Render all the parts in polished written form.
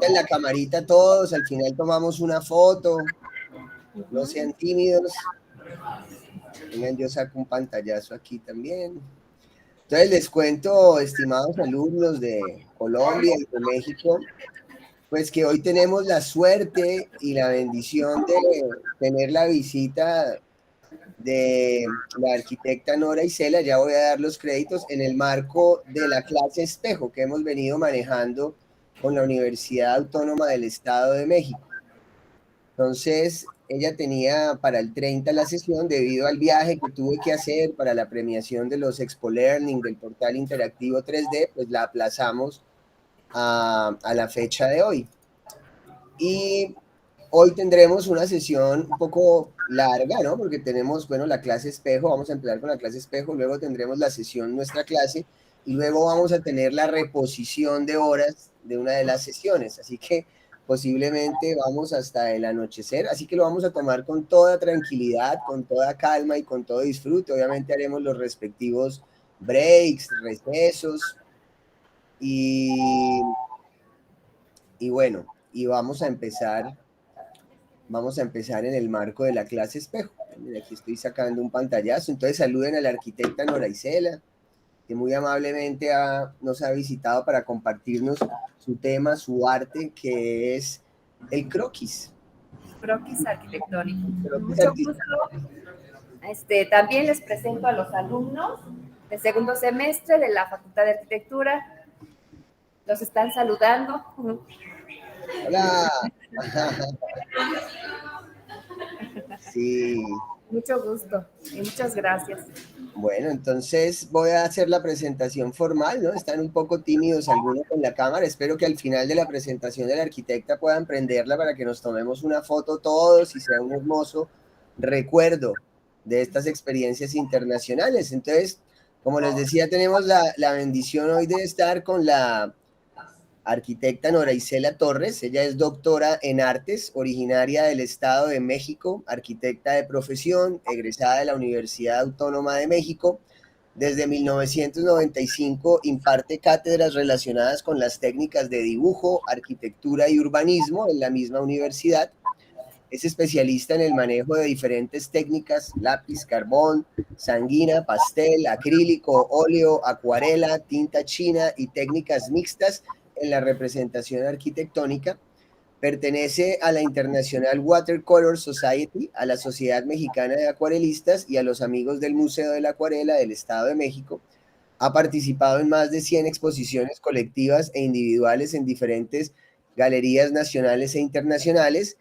en la camarita todos, al final tomamos una foto, no sean tímidos. Vengan, yo saco un pantallazo aquí también. Entonces les cuento, estimados alumnos de Colombia y de México, pues que hoy tenemos la suerte y la bendición de tener la visita de la arquitecta Nora Isela. Ya voy a dar los créditos en el marco de la clase espejo que hemos venido manejando con la Universidad Autónoma del Estado de México. Entonces, ella tenía para el 30 la sesión debido al viaje que tuve que hacer para la premiación de los Expo Learning del portal interactivo 3D, pues la aplazamos a la fecha de hoy. Y hoy tendremos una sesión un poco larga, ¿no? Porque tenemos, bueno, la clase espejo, vamos a empezar con la clase espejo, luego tendremos la sesión nuestra clase y luego vamos a tener la reposición de horas de una de las sesiones. Así que posiblemente vamos hasta el anochecer, así que lo vamos a tomar con toda tranquilidad, con toda calma y con todo disfrute. Obviamente haremos los respectivos breaks, recesos y, y bueno, y vamos a empezar en el marco de la clase espejo. Mira, aquí estoy sacando un pantallazo. Entonces saluden a la arquitecta Nora Isela, que muy amablemente nos ha visitado para compartirnos su tema, su arte, que es el croquis. Croquis arquitectónico. Croquis Mucho gusto. También les presento a los alumnos del segundo semestre de la Facultad de Arquitectura. Los están saludando. Hola. Sí. Mucho gusto y muchas gracias. Bueno, entonces voy a hacer la presentación formal, ¿no? Están un poco tímidos algunos con la cámara. Espero que al final de la presentación de la arquitecta puedan prenderla para que nos tomemos una foto todos y sea un hermoso recuerdo de estas experiencias internacionales. Entonces, como les decía, tenemos la bendición hoy de estar con la arquitecta Nora Isela Torres. Ella es doctora en artes, originaria del Estado de México, arquitecta de profesión, egresada de la Universidad Autónoma de México. Desde 1995 imparte cátedras relacionadas con las técnicas de dibujo, arquitectura y urbanismo en la misma universidad. Es especialista en el manejo de diferentes técnicas: lápiz, carbón, sanguina, pastel, acrílico, óleo, acuarela, tinta china y técnicas mixtas en la representación arquitectónica. Pertenece a la International Watercolor Society, a la Sociedad Mexicana de Acuarelistas y a los Amigos del Museo de la Acuarela del Estado de México. Ha participado en más de 100 exposiciones colectivas e individuales en diferentes galerías nacionales e internacionales,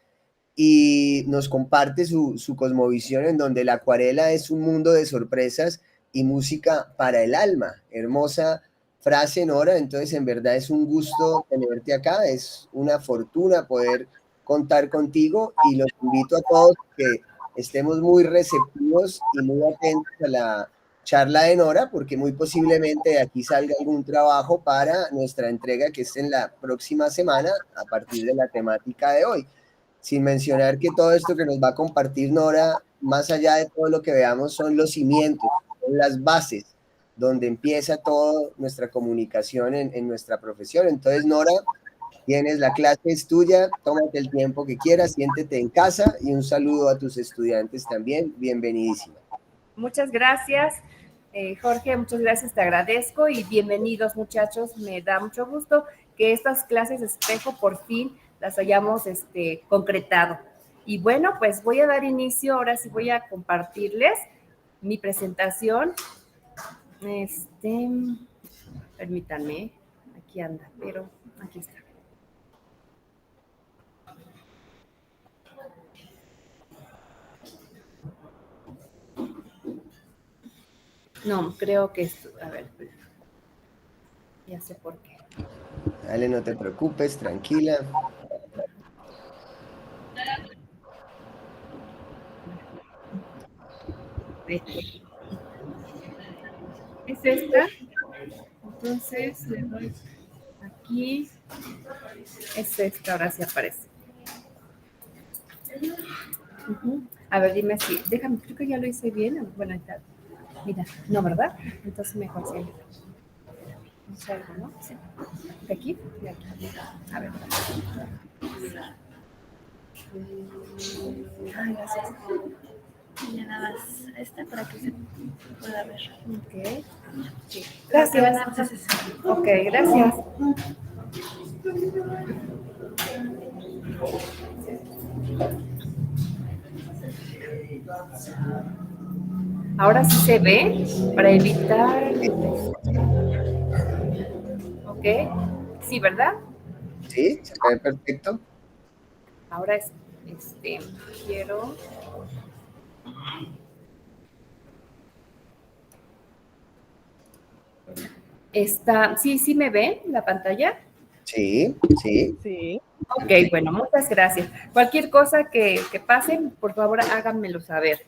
y nos comparte su cosmovisión en donde la acuarela es un mundo de sorpresas y música para el alma. Hermosa frase, Nora. Entonces, en verdad es un gusto tenerte acá, es una fortuna poder contar contigo y los invito a todos que estemos muy receptivos y muy atentos a la charla de Nora, porque muy posiblemente de aquí salga algún trabajo para nuestra entrega que es en la próxima semana a partir de la temática de hoy. Sin mencionar que todo esto que nos va a compartir Nora, más allá de todo lo que veamos, son los cimientos, son las bases donde empieza toda nuestra comunicación en nuestra profesión. Entonces, Nora, tienes la clase, es tuya, tómate el tiempo que quieras, siéntete en casa y un saludo a tus estudiantes también. Bienvenidísima. Muchas gracias, Jorge, muchas gracias, te agradezco y bienvenidos, muchachos. Me da mucho gusto que estas clases de espejo por fin las hayamos concretado. Y bueno, pues voy a dar inicio, ahora sí voy a compartirles mi presentación. Permítanme, aquí anda, pero aquí está. No, creo que esto, a ver, ya sé por qué. Dale, no te preocupes, tranquila. Es esta, entonces le doy aquí, es esta, ahora sí aparece. A ver, dime si, déjame, creo que ya lo hice bien. Bueno, ahí está. Mira, no, ¿verdad? Entonces mejor sí. Salgo, ¿no? Sí. ¿De aquí? De aquí. A ver. Ay, gracias. Y nada más esta para que se pueda ver. Ok. Sí. Gracias. Ok, gracias. Ahora sí se ve para evitar. Ok. Sí, ¿verdad? Sí, se ve perfecto. Ahora quiero. Sí me ve la pantalla. Sí, sí. Sí. Ok, bueno, muchas gracias. Cualquier cosa que pasen, por favor, háganmelo saber.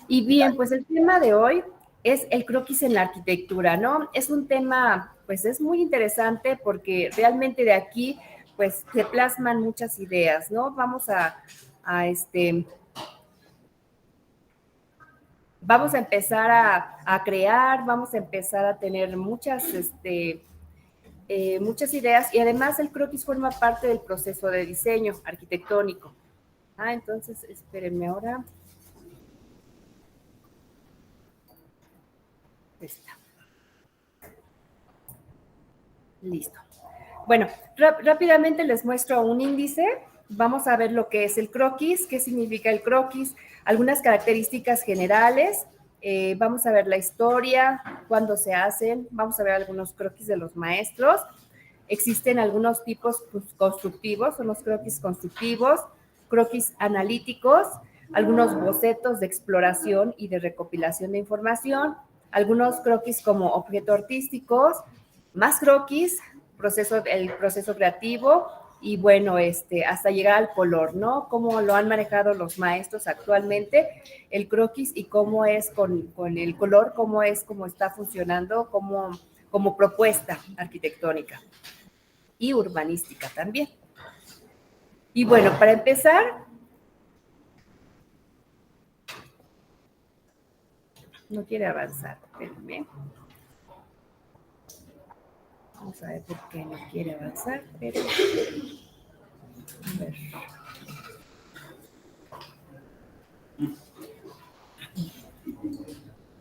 Y bien, pues el tema de hoy es el croquis en la arquitectura, ¿no? Es un tema, pues es muy interesante porque realmente de aquí, pues se plasman muchas ideas, ¿no? Vamos a empezar a crear, vamos a empezar a tener muchas ideas y además el croquis forma parte del proceso de diseño arquitectónico. Entonces, espérenme ahora. Está. Listo. Bueno, rápidamente les muestro un índice. Vamos a ver lo que es el croquis, qué significa el croquis, algunas características generales. Vamos a ver la historia, cuándo se hacen. Vamos a ver algunos croquis de los maestros. Existen algunos tipos constructivos, son los croquis constructivos, croquis analíticos, algunos bocetos de exploración y de recopilación de información, algunos croquis como objeto artísticos, más croquis, el proceso creativo y bueno, hasta llegar al color, ¿no? Cómo lo han manejado los maestros actualmente, el croquis y cómo es con el color, cómo está funcionando como propuesta arquitectónica y urbanística también. Y bueno, para empezar, no quiere avanzar, espérenme. Vamos a ver por qué no quiere avanzar, pero a ver.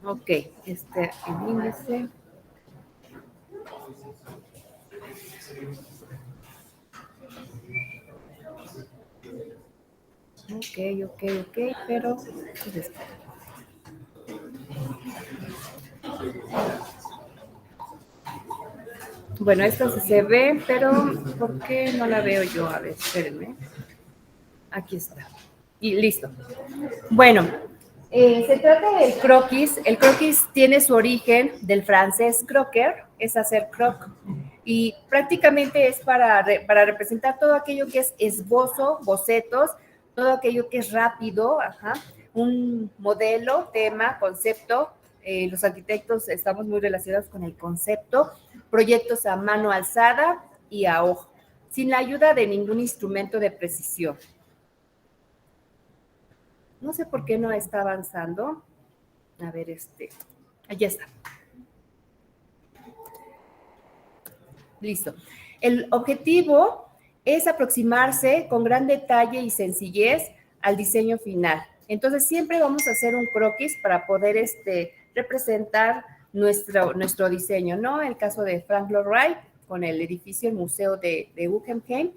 Ok, el índice. Ok, pero bueno, esto sí se ve, pero ¿por qué no la veo yo? A ver, espérenme. Aquí está. Y listo. Bueno, se trata del croquis. El croquis tiene su origen del francés croquer, es hacer croc. Y prácticamente es para representar todo aquello que es esbozo, bocetos, todo aquello que es rápido, un modelo, tema, concepto. Los arquitectos estamos muy relacionados con el concepto, proyectos a mano alzada y a ojo, sin la ayuda de ningún instrumento de precisión. No sé por qué no está avanzando. A ver, allá está. Listo. El objetivo es aproximarse con gran detalle y sencillez al diseño final. Entonces, siempre vamos a hacer un croquis para poder representar nuestro diseño, ¿no? El caso de Frank Lloyd Wright con el edificio, el Museo de Guggenheim,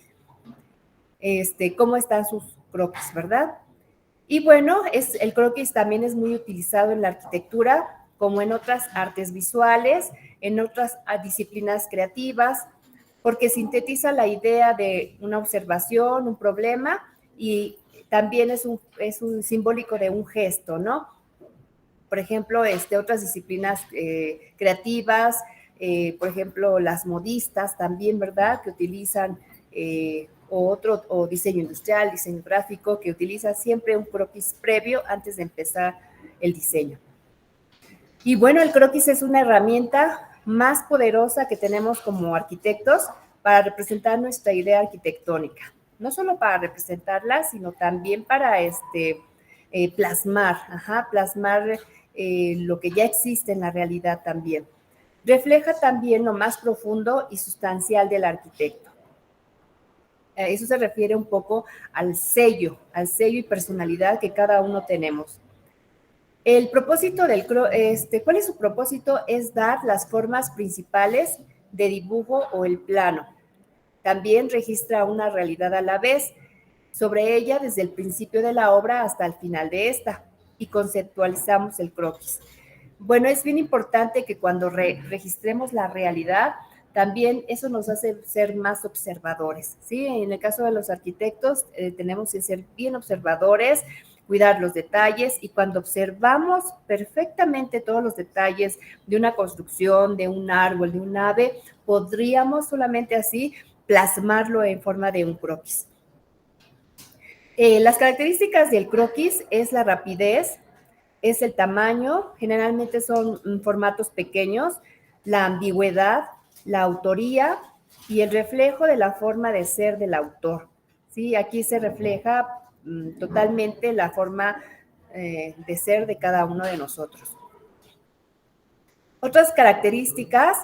cómo están sus croquis, ¿verdad? Y bueno, el croquis también es muy utilizado en la arquitectura, como en otras artes visuales, en otras disciplinas creativas, porque sintetiza la idea de una observación, un problema, y también es un simbólico de un gesto, ¿no? Por ejemplo, otras disciplinas creativas, por ejemplo, las modistas también, ¿verdad? Que utilizan o diseño industrial, diseño gráfico, que utiliza siempre un croquis previo antes de empezar el diseño. Y bueno, el croquis es una herramienta más poderosa que tenemos como arquitectos para representar nuestra idea arquitectónica. No solo para representarla, sino también para plasmar lo que ya existe en la realidad también. refleja también lo más profundo y sustancial del arquitecto. Eso se refiere un poco al sello y personalidad que cada uno tenemos. El propósito ¿cuál es su propósito? Es dar las formas principales de dibujo o el plano. También registra una realidad a la vez sobre ella desde el principio de la obra hasta el final de esta y conceptualizamos el croquis. Bueno, es bien importante que cuando registremos la realidad, también eso nos hace ser más observadores, ¿sí? En el caso de los arquitectos, tenemos que ser bien observadores, cuidar los detalles y cuando observamos perfectamente todos los detalles de una construcción, de un árbol, de un ave, podríamos solamente así plasmarlo en forma de un croquis. Las características del croquis es la rapidez, es el tamaño, generalmente son formatos pequeños, la ambigüedad, la autoría y el reflejo de la forma de ser del autor. ¿Sí? Aquí se refleja totalmente la forma de ser de cada uno de nosotros. Otras características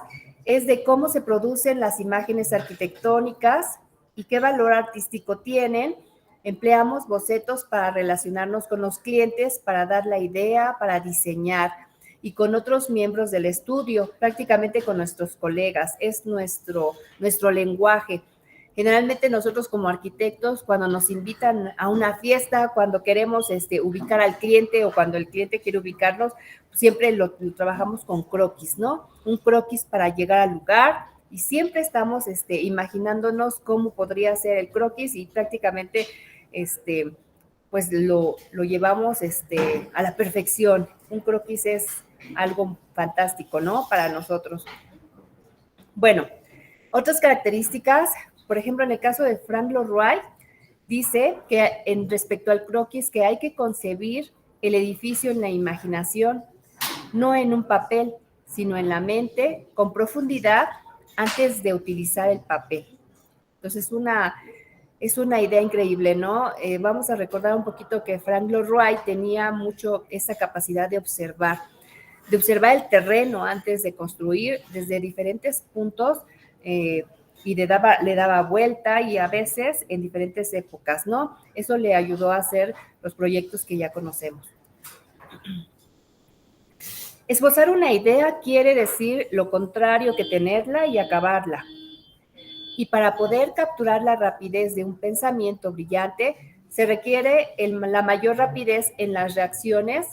es de cómo se producen las imágenes arquitectónicas y qué valor artístico tienen. Empleamos bocetos para relacionarnos con los clientes, para dar la idea, para diseñar y con otros miembros del estudio, prácticamente con nuestros colegas. Es nuestro lenguaje. Generalmente nosotros como arquitectos, cuando nos invitan a una fiesta, cuando queremos ubicar al cliente o cuando el cliente quiere ubicarnos, siempre lo trabajamos con croquis, ¿no? Un croquis para llegar al lugar y siempre estamos imaginándonos cómo podría ser el croquis y prácticamente pues lo llevamos a la perfección. Un croquis es algo fantástico, ¿no? Para nosotros. Bueno, otras características, por ejemplo, en el caso de Frank Lloyd Wright, dice que en respecto al croquis que hay que concebir el edificio en la imaginación, no en un papel, sino en la mente, con profundidad, antes de utilizar el papel. Entonces, es una idea increíble, ¿no? Vamos a recordar un poquito que Frank Lloyd Wright tenía mucho esa capacidad de observar el terreno antes de construir desde diferentes puntos y le daba vuelta y a veces en diferentes épocas, ¿no? Eso le ayudó a hacer los proyectos que ya conocemos. Esbozar una idea quiere decir lo contrario que tenerla y acabarla. Y para poder capturar la rapidez de un pensamiento brillante, se requiere la mayor rapidez en las reacciones.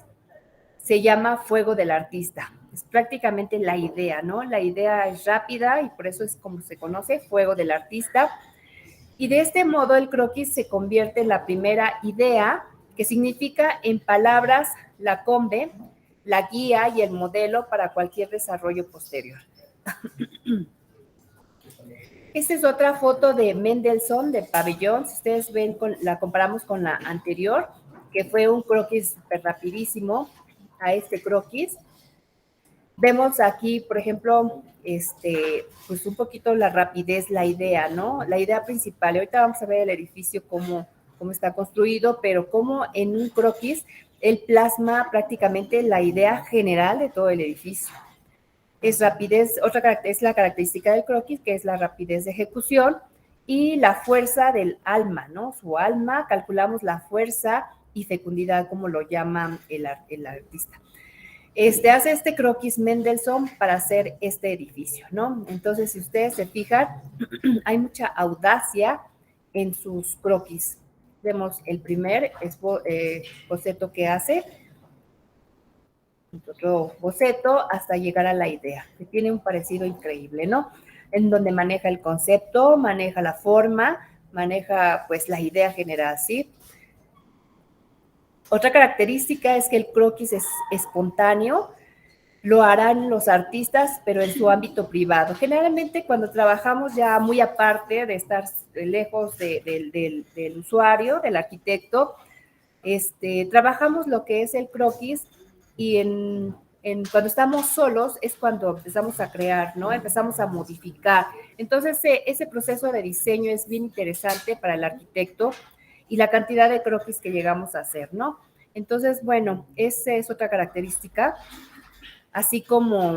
Se llama fuego del artista. Es prácticamente la idea, ¿no? La idea es rápida y por eso es como se conoce, fuego del artista. Y de este modo el croquis se convierte en la primera idea, que significa en palabras la combe, la guía y el modelo para cualquier desarrollo posterior. Esta es otra foto de Mendelssohn, de Pabellón. Si ustedes ven, la comparamos con la anterior, que fue un croquis súper rapidísimo, a este croquis. Vemos aquí, por ejemplo, pues un poquito la rapidez, la idea, ¿no? La idea principal. Y ahorita vamos a ver el edificio, cómo está construido, pero cómo en un croquis él plasma prácticamente la idea general de todo el edificio. Es rapidez, es la característica del croquis, que es la rapidez de ejecución y la fuerza del alma, ¿no? Su alma, calculamos la fuerza y fecundidad, como lo llama el artista. Hace este croquis Mendelssohn para hacer este edificio, ¿no? Entonces, si ustedes se fijan, hay mucha audacia en sus croquis. Vemos el primer boceto que hace, otro boceto hasta llegar a la idea, que tiene un parecido increíble, ¿no? En donde maneja el concepto, maneja la forma, maneja pues la idea general, ¿sí? Otra característica es que el croquis es espontáneo, lo harán los artistas, pero en su ámbito privado. Generalmente cuando trabajamos ya muy aparte de estar lejos del usuario, del arquitecto, trabajamos lo que es el croquis y cuando estamos solos es cuando empezamos a crear, ¿no? Empezamos a modificar. Entonces, ese proceso de diseño es bien interesante para el arquitecto y la cantidad de croquis que llegamos a hacer, ¿no? Entonces, bueno, esa es otra característica, así como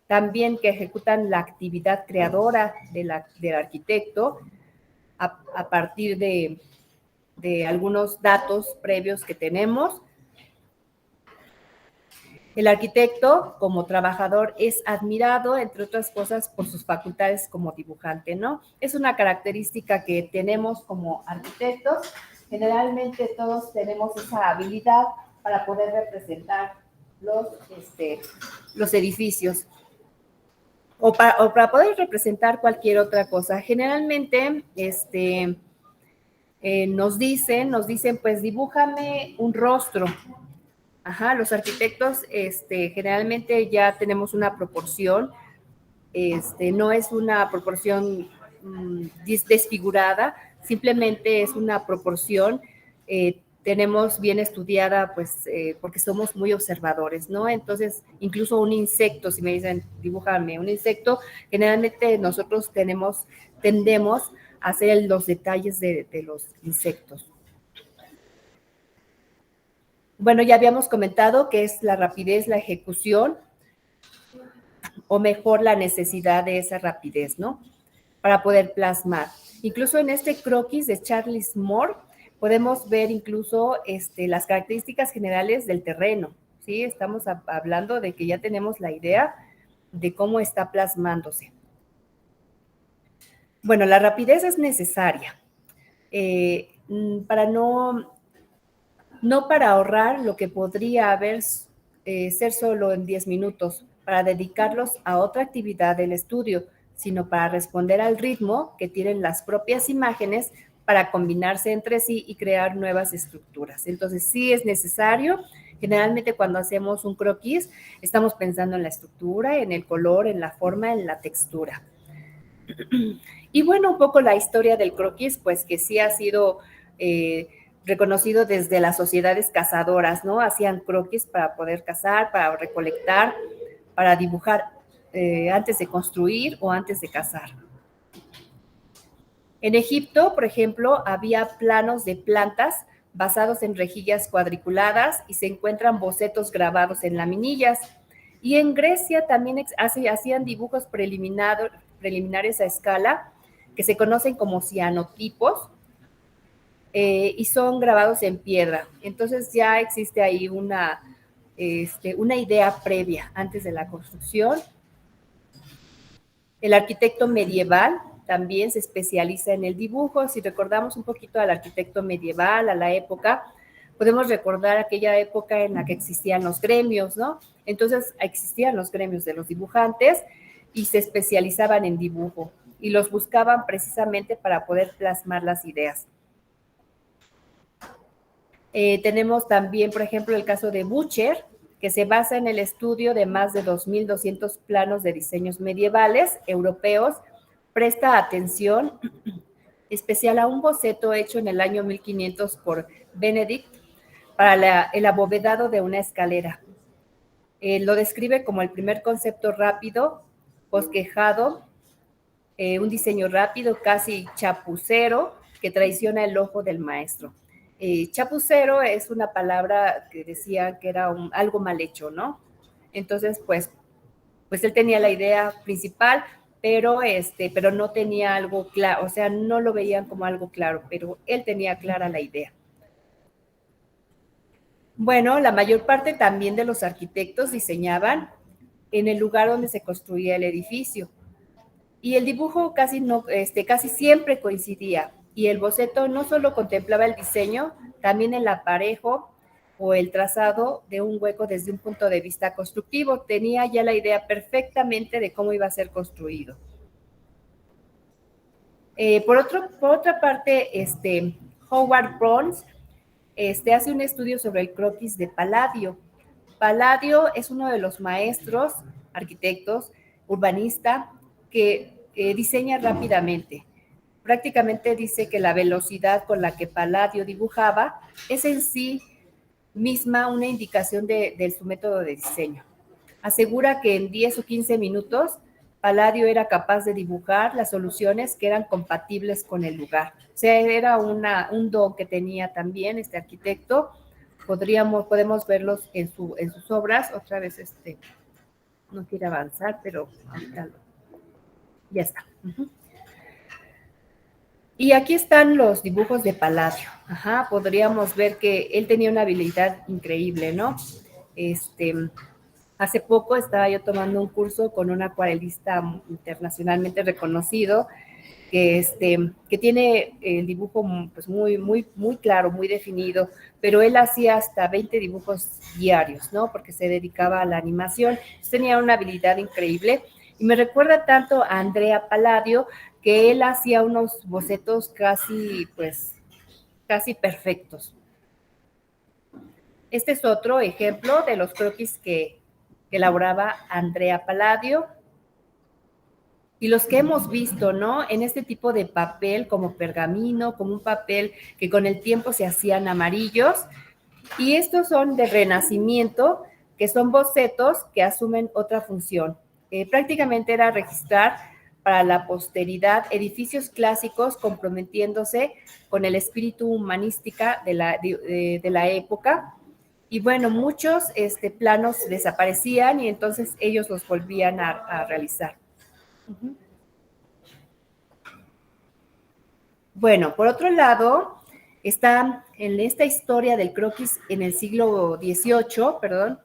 también que ejecutan la actividad creadora del arquitecto a partir de algunos datos previos que tenemos. El arquitecto, como trabajador, es admirado, entre otras cosas, por sus facultades como dibujante, ¿no? Es una característica que tenemos como arquitectos. Generalmente todos tenemos esa habilidad para poder representar los edificios o para poder representar cualquier otra cosa. Generalmente, nos dicen, pues dibújame un rostro. Ajá, los arquitectos generalmente ya tenemos una proporción, no es una proporción desfigurada, simplemente es una proporción, tenemos bien estudiada, pues, porque somos muy observadores, ¿no? Entonces, incluso un insecto, si me dicen, dibújame un insecto, generalmente nosotros tendemos a hacer los detalles de los insectos. Bueno, ya habíamos comentado que es la rapidez, la ejecución, o mejor la necesidad de esa rapidez, ¿no? Para poder plasmar. Incluso en este croquis de Charles Moore podemos ver incluso las características generales del terreno, ¿sí? Estamos hablando de que ya tenemos la idea de cómo está plasmándose. Bueno, la rapidez es necesaria para no para ahorrar lo que podría ser solo en 10 minutos, para dedicarlos a otra actividad del estudio, sino para responder al ritmo que tienen las propias imágenes para combinarse entre sí y crear nuevas estructuras. Entonces, sí es necesario. Generalmente cuando hacemos un croquis, estamos pensando en la estructura, en el color, en la forma, en la textura. Y bueno, un poco la historia del croquis, pues que sí ha sido reconocido desde las sociedades cazadoras, ¿no? Hacían croquis para poder cazar, para recolectar, para dibujar antes de construir o antes de cazar. En Egipto, por ejemplo, había planos de plantas basados en rejillas cuadriculadas y se encuentran bocetos grabados en laminillas. Y en Grecia también hacían dibujos preliminares a escala que se conocen como cianotipos, y son grabados en piedra. Entonces ya existe ahí una idea previa antes de la construcción. El arquitecto medieval también se especializa en el dibujo. Si recordamos un poquito al arquitecto medieval, a la época, podemos recordar aquella época en la que existían los gremios, ¿no? Entonces existían los gremios de los dibujantes y se especializaban en dibujo y los buscaban precisamente para poder plasmar las ideas. Tenemos también, por ejemplo, el caso de Boucher, que se basa en el estudio de más de 2.200 planos de diseños medievales europeos. Presta atención especial a un boceto hecho en el año 1500 por Benedict para el abovedado de una escalera. Lo describe como el primer concepto rápido, bosquejado, un diseño rápido, casi chapucero, que traiciona el ojo del maestro. Chapucero es una palabra que decía que era algo mal hecho, ¿no? Entonces, pues él tenía la idea principal, pero no tenía algo claro, o sea, no lo veían como algo claro, pero él tenía clara la idea. Bueno, la mayor parte también de los arquitectos diseñaban en el lugar donde se construía el edificio. Y el dibujo casi siempre coincidía. Y el boceto no solo contemplaba el diseño, también el aparejo o el trazado de un hueco desde un punto de vista constructivo. Tenía ya la idea perfectamente de cómo iba a ser construido. Por otra parte, Howard Burns hace un estudio sobre el croquis de Palladio. Palladio es uno de los maestros, arquitectos, urbanista, que diseña rápidamente. Prácticamente dice que la velocidad con la que Palladio dibujaba es en sí misma una indicación de su método de diseño. Asegura que en 10 o 15 minutos Palladio era capaz de dibujar las soluciones que eran compatibles con el lugar. O sea, era un don que tenía también este arquitecto. Podemos verlos en sus obras. Otra vez no quiere avanzar, pero ahorita ya está. Y aquí están los dibujos de Palladio. Podríamos ver que él tenía una habilidad increíble, ¿no? Hace poco estaba yo tomando un curso con un acuarelista internacionalmente reconocido que tiene el dibujo pues muy claro, muy definido, pero él hacía hasta 20 dibujos diarios, ¿no? Porque se dedicaba a la animación. Tenía una habilidad increíble y me recuerda tanto a Andrea Palladio, que él hacía unos bocetos casi perfectos. Este es otro ejemplo de los croquis que elaboraba Andrea Palladio. Y los que hemos visto, ¿no? En este tipo de papel, como pergamino, como un papel que con el tiempo se hacían amarillos. Y estos son de Renacimiento, que son bocetos que asumen otra función. Prácticamente era registrar para la posteridad edificios clásicos comprometiéndose con el espíritu humanística de la época. Y bueno, muchos planos desaparecían y entonces ellos los volvían a realizar. Bueno, por otro lado, está en esta historia del croquis en el siglo XVIII,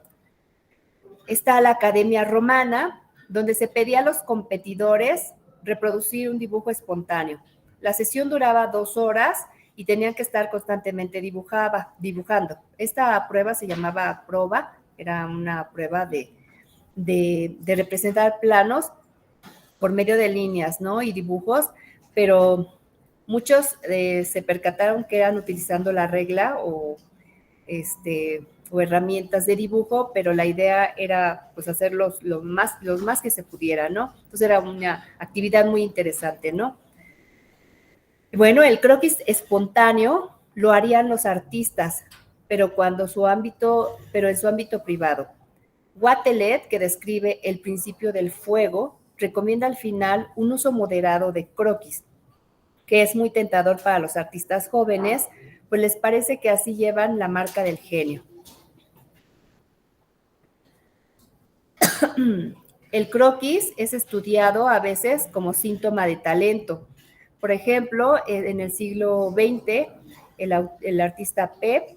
está la Academia Romana, donde se pedía a los competidores reproducir un dibujo espontáneo. La sesión duraba 2 horas y tenían que estar constantemente dibujando. Esta prueba se llamaba proba, era una prueba de representar planos por medio de líneas, ¿no? Y dibujos, pero muchos se percataron que eran utilizando la regla o herramientas de dibujo, pero la idea era pues hacerlos los más que se pudiera, ¿no? Entonces era una actividad muy interesante, ¿no? Bueno, el croquis espontáneo lo harían los artistas, pero en su ámbito privado. Watelet, que describe el principio del fuego, recomienda al final un uso moderado de croquis, que es muy tentador para los artistas jóvenes, pues les parece que así llevan la marca del genio. El croquis es estudiado a veces como síntoma de talento. Por ejemplo, en el siglo XX, el artista Pep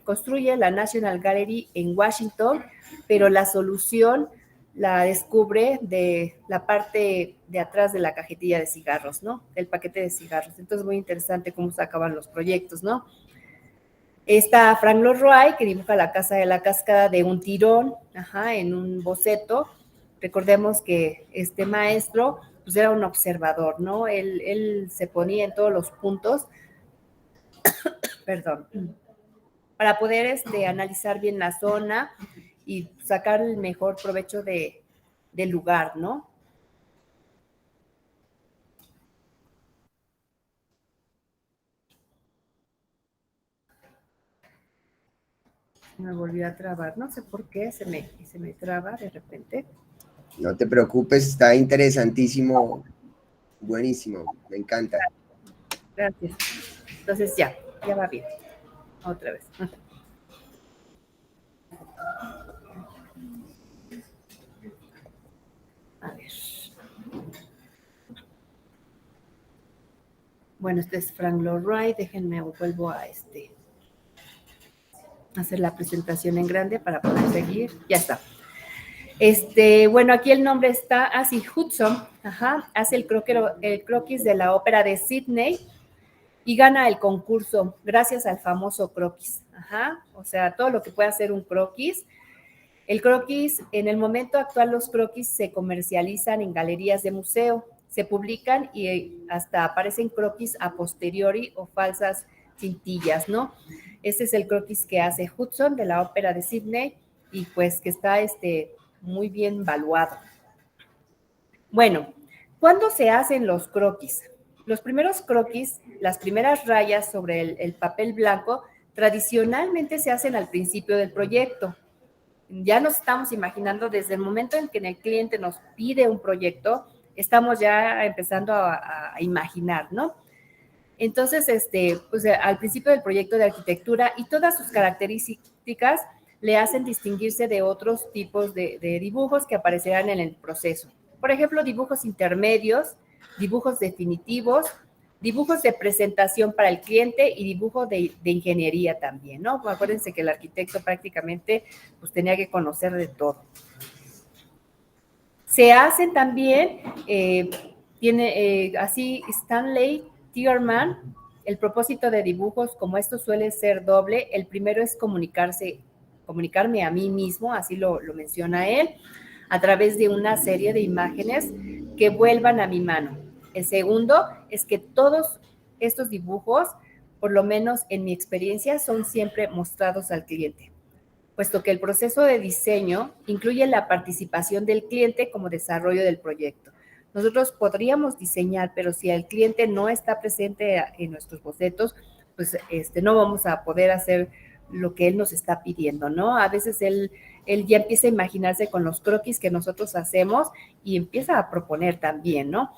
construye la National Gallery en Washington, pero la solución la descubre de la parte de atrás de la cajetilla de cigarros, ¿no? El paquete de cigarros. Entonces, muy interesante cómo se acaban los proyectos, ¿no? Está Frank Lloyd Wright, que dibuja la casa de la cascada de un tirón, en un boceto. Recordemos que este maestro pues era un observador, ¿no? Él se ponía en todos los puntos, para poder analizar bien la zona y sacar el mejor provecho del lugar, ¿no? Me volvió a trabar, no sé por qué se me traba de repente. No te preocupes, está interesantísimo, buenísimo, me encanta. Gracias. Entonces ya va bien. Otra vez. A ver. Bueno, este es Frank Lloyd Wright. Déjenme, vuelvo a hacer la presentación en grande para poder seguir. Ya está. Bueno, aquí el nombre está así, Hudson, hace el croquis de la ópera de Sydney y gana el concurso gracias al famoso croquis. O sea, todo lo que puede hacer un croquis. El croquis, en el momento actual, los croquis se comercializan en galerías de museo, se publican y hasta aparecen croquis a posteriori o falsas cintillas, ¿no? Este es el croquis que hace Hudson de la ópera de Sydney y pues que está muy bien valuado. Bueno, ¿cuándo se hacen los croquis? Los primeros croquis, las primeras rayas sobre el papel blanco, tradicionalmente se hacen al principio del proyecto. Ya nos estamos imaginando desde el momento en que el cliente nos pide un proyecto, estamos ya empezando a imaginar, ¿no? Entonces, pues al principio del proyecto de arquitectura y todas sus características le hacen distinguirse de otros tipos de dibujos que aparecerán en el proceso. Por ejemplo, dibujos intermedios, dibujos definitivos, dibujos de presentación para el cliente y dibujos de ingeniería también, ¿no? Acuérdense que el arquitecto prácticamente pues, tenía que conocer de todo. Se hacen también, así Stanley Tigerman, el propósito de dibujos, como esto suele ser doble, el primero es comunicarme a mí mismo, así lo menciona él, a través de una serie de imágenes que vuelvan a mi mano. El segundo es que todos estos dibujos, por lo menos en mi experiencia, son siempre mostrados al cliente, puesto que el proceso de diseño incluye la participación del cliente como desarrollo del proyecto. Nosotros podríamos diseñar, pero si el cliente no está presente en nuestros bocetos, pues no vamos a poder hacer lo que él nos está pidiendo, ¿no? A veces él ya empieza a imaginarse con los croquis que nosotros hacemos y empieza a proponer también, ¿no?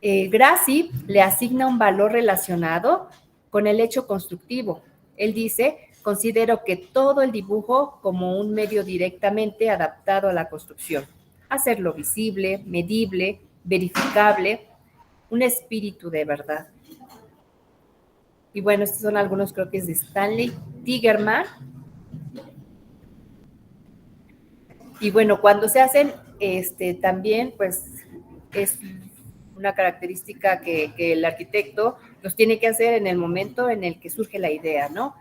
Grassi le asigna un valor relacionado con el hecho constructivo. Él dice, considero que todo el dibujo como un medio directamente adaptado a la construcción. Hacerlo visible, medible, verificable, un espíritu de verdad. Y bueno, estos son algunos croquis de Stanley Tigerman. Y bueno, cuando se hacen, también, pues, es una característica que el arquitecto los tiene que hacer en el momento en el que surge la idea, ¿no?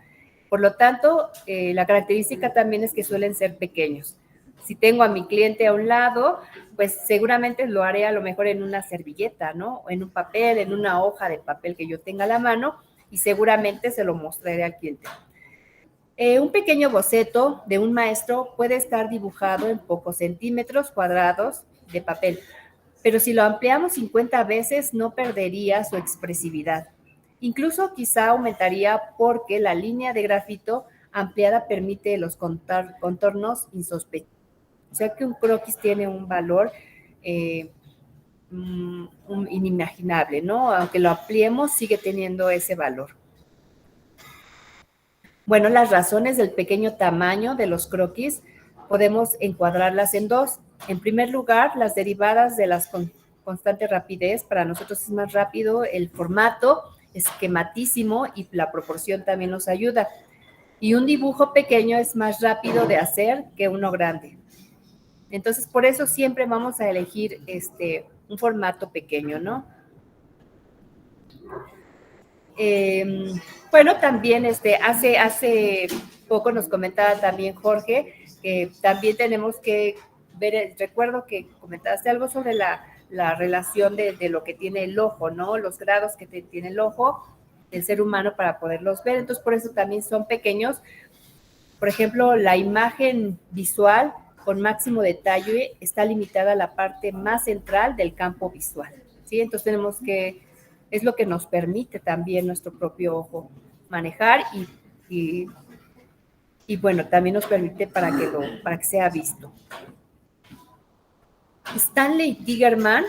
Por lo tanto, la característica también es que suelen ser pequeños. Si tengo a mi cliente a un lado, pues seguramente lo haré a lo mejor en una servilleta, ¿no? En un papel, en una hoja de papel que yo tenga a la mano y seguramente se lo mostraré al cliente. Un pequeño boceto de un maestro puede estar dibujado en pocos centímetros cuadrados de papel, pero si lo ampliamos 50 veces no perdería su expresividad. Incluso quizá aumentaría porque la línea de grafito ampliada permite los contornos insospechados. O sea que un croquis tiene un valor inimaginable, ¿no? Aunque lo ampliemos, sigue teniendo ese valor. Bueno, las razones del pequeño tamaño de los croquis podemos encuadrarlas en dos. En primer lugar, las derivadas de la constante rapidez. Para nosotros es más rápido el formato, esquematísimo y la proporción también nos ayuda. Y un dibujo pequeño es más rápido de hacer que uno grande. Entonces, por eso siempre vamos a elegir un formato pequeño, ¿no? Bueno, también hace poco nos comentaba también Jorge que también tenemos que ver, recuerdo que comentaste algo sobre la relación de lo que tiene el ojo, ¿no? Los grados que tiene el ojo del ser humano para poderlos ver. Entonces, por eso también son pequeños. Por ejemplo, la imagen visual con máximo detalle está limitada a la parte más central del campo visual, ¿sí? Entonces tenemos que, es lo que nos permite también nuestro propio ojo manejar y bueno, también nos permite para que sea visto. Stanley Tigerman,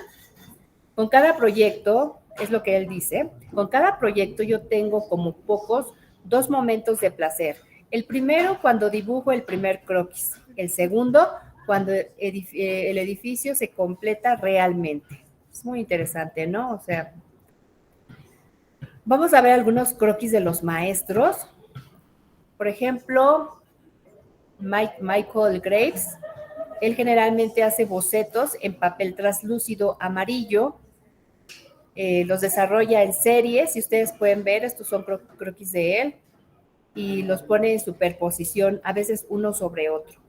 con cada proyecto, es lo que él dice, con cada proyecto yo tengo como pocos 2 momentos de placer. El primero, cuando dibujo el primer croquis. El segundo, cuando el edificio se completa realmente. Es muy interesante, ¿no? O sea, vamos a ver algunos croquis de los maestros. Por ejemplo, Michael Graves. Él generalmente hace bocetos en papel translúcido amarillo. Los desarrolla en series. Si ustedes pueden ver, estos son croquis de él. Y los pone en superposición, a veces uno sobre otro.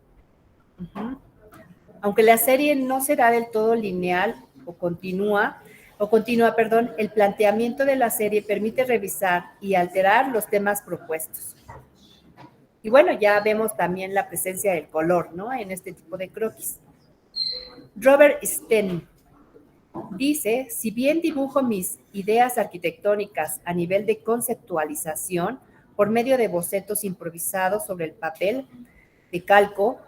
Aunque la serie no será del todo lineal o continua, el planteamiento de la serie permite revisar y alterar los temas propuestos. Y bueno, ya vemos también la presencia del color, ¿no? En este tipo de croquis. Robert Sten dice, si bien dibujo mis ideas arquitectónicas a nivel de conceptualización por medio de bocetos improvisados sobre el papel de calco,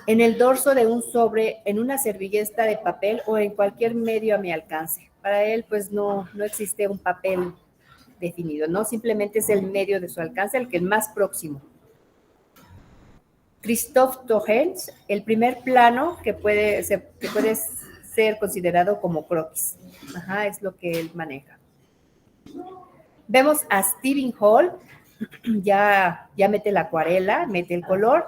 en el dorso de un sobre, en una servilleta de papel o en cualquier medio a mi alcance. Para él, pues no existe un papel definido, ¿no? Simplemente es el medio de su alcance, el que es más próximo. Christoph Torrens, el primer plano que puede ser considerado como croquis. Ajá, es lo que él maneja. Vemos a Stephen Hall, ya mete la acuarela, mete el color.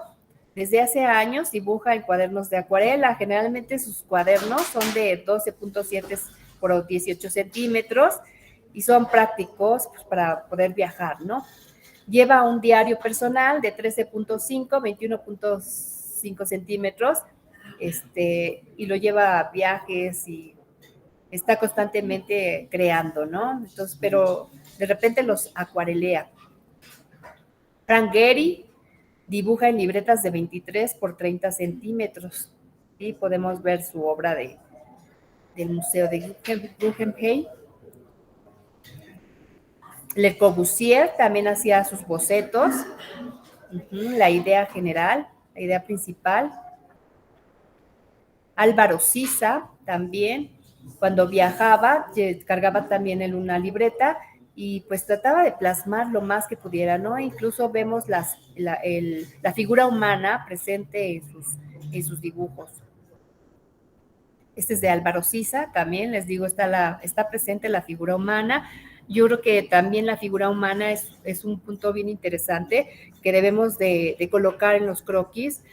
Desde hace años dibuja en cuadernos de acuarela. Generalmente sus cuadernos son de 12.7 por 18 centímetros y son prácticos pues, para poder viajar, ¿no? Lleva un diario personal de 13.5, 21.5 centímetros, y lo lleva a viajes y está constantemente creando, ¿no? Entonces, pero de repente los acuarelea. Frank Gehry dibuja en libretas de 23 por 30 centímetros y podemos ver su obra del Museo de Guggenheim. Le Corbusier también hacía sus bocetos, la idea general, la idea principal. Álvaro Siza también, cuando viajaba, cargaba también en una libreta y pues trataba de plasmar lo más que pudiera, ¿no? Incluso vemos la figura humana presente en sus dibujos. Este es de Álvaro Siza, también les digo, está presente la figura humana. Yo creo que también la figura humana es un punto bien interesante que debemos de colocar en los croquis.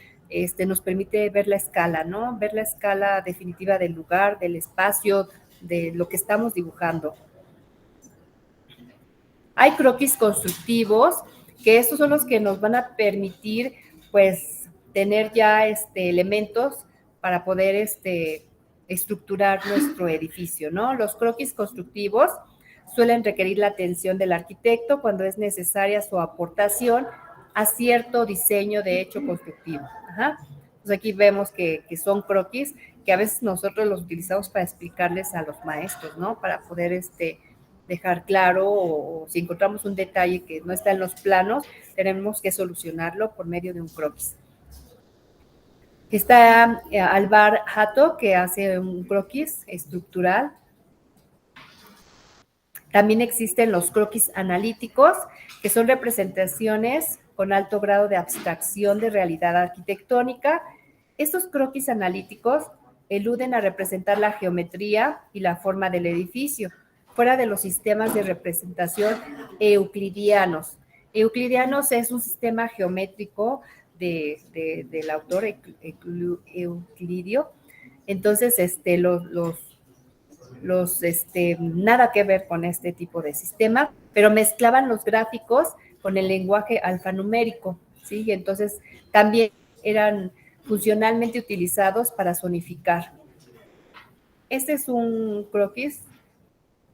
Nos permite ver la escala, ¿no? Ver la escala definitiva del lugar, del espacio, de lo que estamos dibujando. Hay croquis constructivos, que estos son los que nos van a permitir, pues, tener ya elementos para poder estructurar nuestro edificio, ¿no? Los croquis constructivos suelen requerir la atención del arquitecto cuando es necesaria su aportación a cierto diseño de hecho constructivo. Ajá. Pues aquí vemos que son croquis que a veces nosotros los utilizamos para explicarles a los maestros, ¿no? Para poder dejar claro o si encontramos un detalle que no está en los planos, tenemos que solucionarlo por medio de un croquis. Está Alvar Aalto, que hace un croquis estructural. También existen los croquis analíticos, que son representaciones con alto grado de abstracción de realidad arquitectónica. Estos croquis analíticos eluden a representar la geometría y la forma del edificio, fuera de los sistemas de representación euclidianos. Euclidianos es un sistema geométrico del autor Euclidio. Entonces, nada que ver con este tipo de sistema, pero mezclaban los gráficos con el lenguaje alfanumérico, ¿sí? Y entonces también eran funcionalmente utilizados para zonificar. Este es un croquis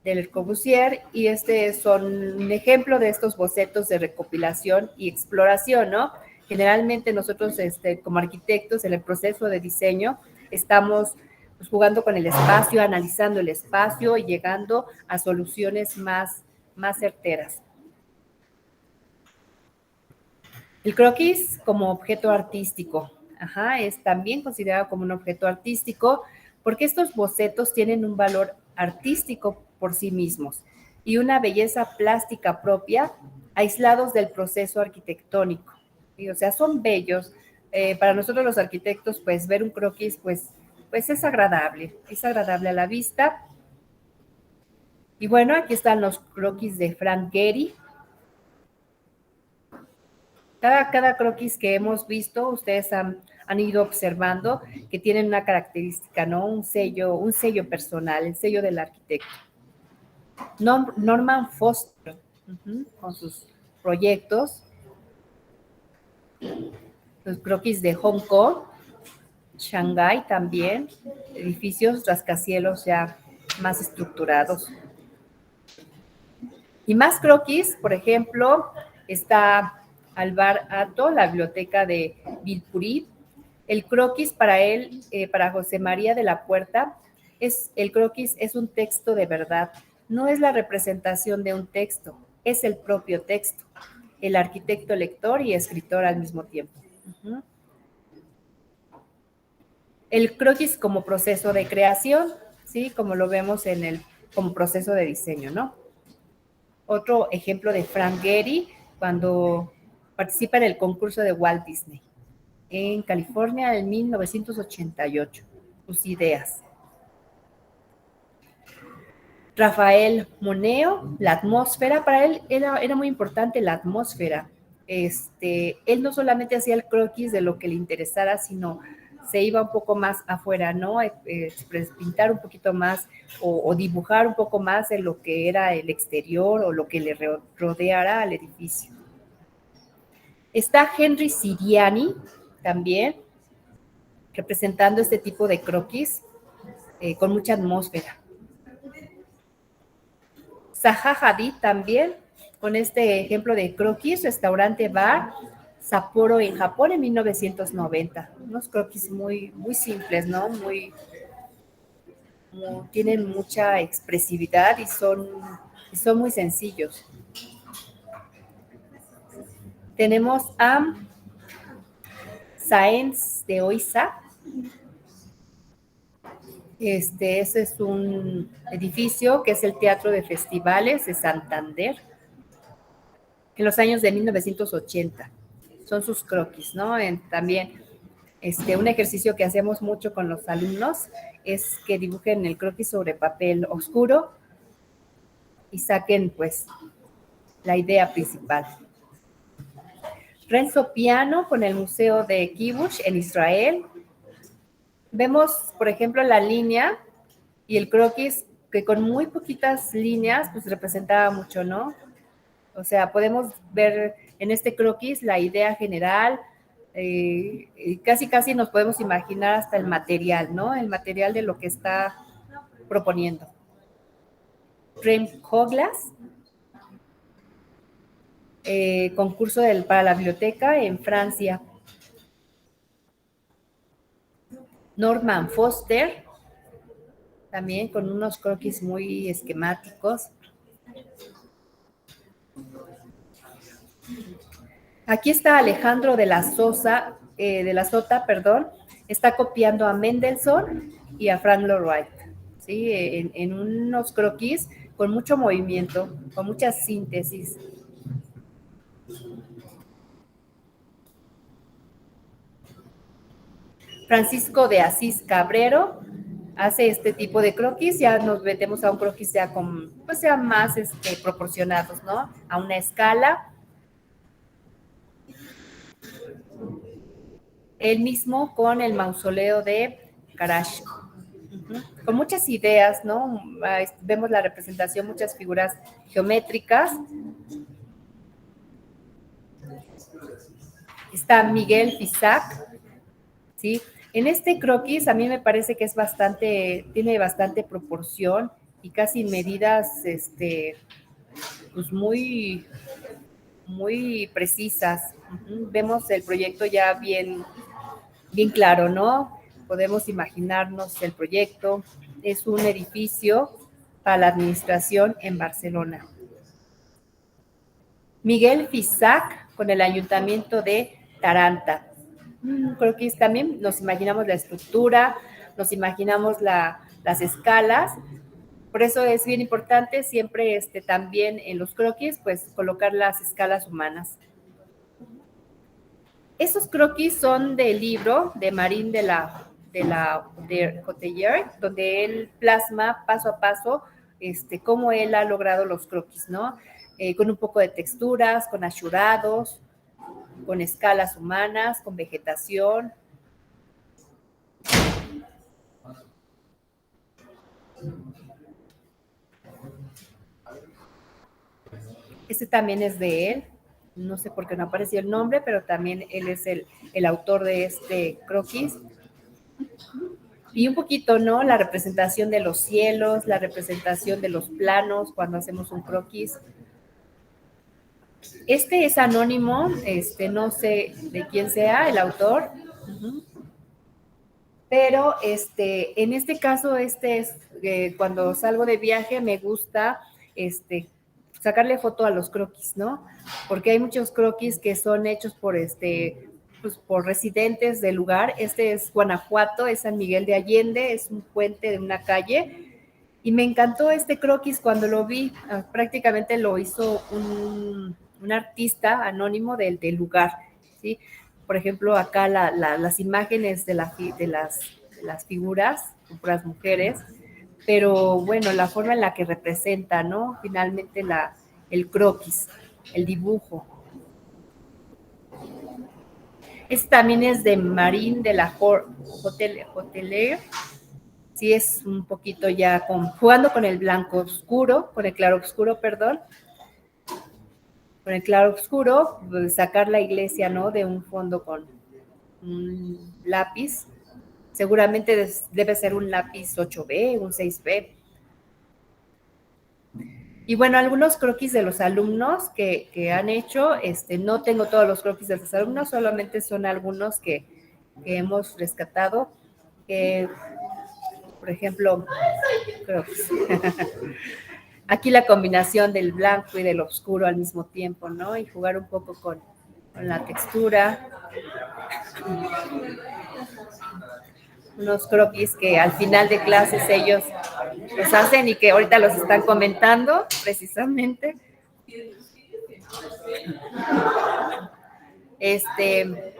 del Corbusier y son un ejemplo de estos bocetos de recopilación y exploración, ¿no? Generalmente nosotros como arquitectos en el proceso de diseño estamos pues, jugando con el espacio, analizando el espacio y llegando a soluciones más certeras. El croquis como objeto artístico. Ajá, es también considerado como un objeto artístico porque estos bocetos tienen un valor artístico por sí mismos y una belleza plástica propia, aislados del proceso arquitectónico. Y, o sea, son bellos. Para nosotros los arquitectos, pues ver un croquis, pues es agradable a la vista. Y bueno, aquí están los croquis de Frank Gehry. Cada croquis que hemos visto, ustedes han ido observando que tienen una característica, ¿no? Un sello personal, el sello del arquitecto. Norman Foster, con sus proyectos. Los croquis de Hong Kong, Shanghái también, edificios rascacielos ya más estructurados. Y más croquis, por ejemplo, está Alvar Aalto, la biblioteca de Villepuri. El croquis para él, para José María de la Puerta, el croquis es un texto de verdad. No es la representación de un texto, es el propio texto. El arquitecto, lector y escritor al mismo tiempo. El croquis como proceso de creación, ¿sí? Como lo vemos como proceso de diseño, ¿no? Otro ejemplo de Frank Gehry, cuando participa en el concurso de Walt Disney. en California en 1988. Sus ideas. Rafael Moneo, la atmósfera, para él era muy importante la atmósfera. Él no solamente hacía el croquis de lo que le interesara, sino se iba un poco más afuera, ¿no? Pintar un poquito más o dibujar un poco más en lo que era el exterior o lo que le rodeara al edificio. Está Henry Siriani también, representando este tipo de croquis con mucha atmósfera. Zaha Hadid también, con este ejemplo de croquis, restaurante bar, Sapporo en Japón en 1990. Unos croquis muy simples, ¿no? Tienen mucha expresividad y son muy sencillos. Tenemos a Sáenz de Oiza. Ese es un edificio que es el Teatro de Festivales de Santander, en los años de 1980. Son sus croquis, ¿no? También un ejercicio que hacemos mucho con los alumnos es que dibujen el croquis sobre papel oscuro y saquen, pues, la idea principal. Renzo Piano con el Museo de Kibush en Israel. Vemos, por ejemplo, la línea y el croquis que con muy poquitas líneas, pues representaba mucho, ¿no? O sea, podemos ver en este croquis la idea general, casi nos podemos imaginar hasta el material, ¿no? El material de lo que está proponiendo. Rem Koolhaas, concurso para la biblioteca en Francia. Norman Foster, también con unos croquis muy esquemáticos. Aquí está Alejandro de la Sota, está copiando a Mendelssohn y a Frank Lloyd Wright, ¿sí? En unos croquis con mucho movimiento, con mucha síntesis. Francisco de Asís Cabrero hace este tipo de croquis, ya nos metemos a un croquis ya más proporcionados, ¿no? A una escala. Él mismo con el mausoleo de Karash. Con muchas ideas, ¿no? Vemos la representación, muchas figuras geométricas. Está Miguel Fisac, ¿sí? En este croquis a mí me parece que tiene bastante proporción y casi medidas, pues muy precisas. Vemos el proyecto ya bien claro, ¿no? Podemos imaginarnos el proyecto. Es un edificio para la administración en Barcelona. Miguel Fisac con el Ayuntamiento de Taranta. Creo que también nos imaginamos la estructura, nos imaginamos las escalas. Por eso es bien importante siempre también en los croquis, pues colocar las escalas humanas. Esos croquis son del libro de Marín de Coteller, donde él plasma paso a paso cómo él ha logrado los croquis, ¿no? Con un poco de texturas, con achurados, con escalas humanas, con vegetación. Este también es de él. No sé por qué no apareció el nombre, pero también él es el autor de este croquis. Y un poquito, ¿no? La representación de los cielos, la representación de los planos cuando hacemos un croquis. Este es anónimo, no sé de quién sea el autor. Pero en este caso, es cuando salgo de viaje me gusta sacarle foto a los croquis, ¿no? Porque hay muchos croquis que son hechos por pues por residentes del lugar. Este es Guanajuato, es San Miguel de Allende, es un puente de una calle. Y me encantó este croquis cuando lo vi. Prácticamente lo hizo un artista anónimo del lugar, ¿sí? por ejemplo, acá las imágenes de las figuras, con puras mujeres, pero bueno, la forma en la que representa, ¿no? Finalmente el croquis, el dibujo. Este también es de Marine de la Hotelier. Sí, es un poquito ya jugando con el blanco oscuro, con el claro oscuro, perdón. Con el claro oscuro, pues, sacar la iglesia, ¿no? De un fondo con un lápiz. Seguramente debe ser un lápiz 8B, un 6B. Y bueno, algunos croquis de los alumnos que han hecho, no tengo todos los croquis de los alumnos, solamente son algunos que hemos rescatado. Por ejemplo, croquis. Aquí la combinación del blanco y del oscuro al mismo tiempo, ¿no? Y jugar un poco con la textura. Unos croquis que al final de clases ellos los hacen y que ahorita los están comentando precisamente.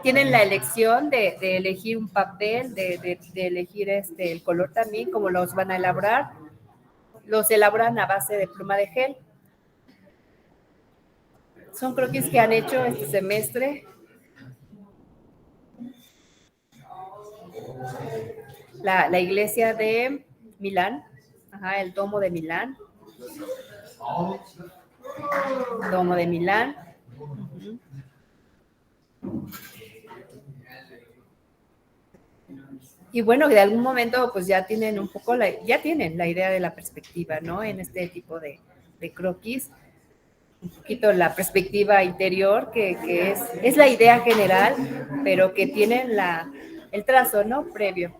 Tienen la elección de elegir un papel, de elegir el color también, como los van a elaborar. Los elaboran a base de pluma de gel. Son croquis que han hecho este semestre. La iglesia de Milán, el Domo de Milán. Domo de Milán. Y bueno, de algún momento pues ya tienen un poco, ya tienen la idea de la perspectiva, ¿no? En este tipo de croquis. Un poquito la perspectiva interior, que es la idea general, pero que tienen el trazo, ¿no? Previo.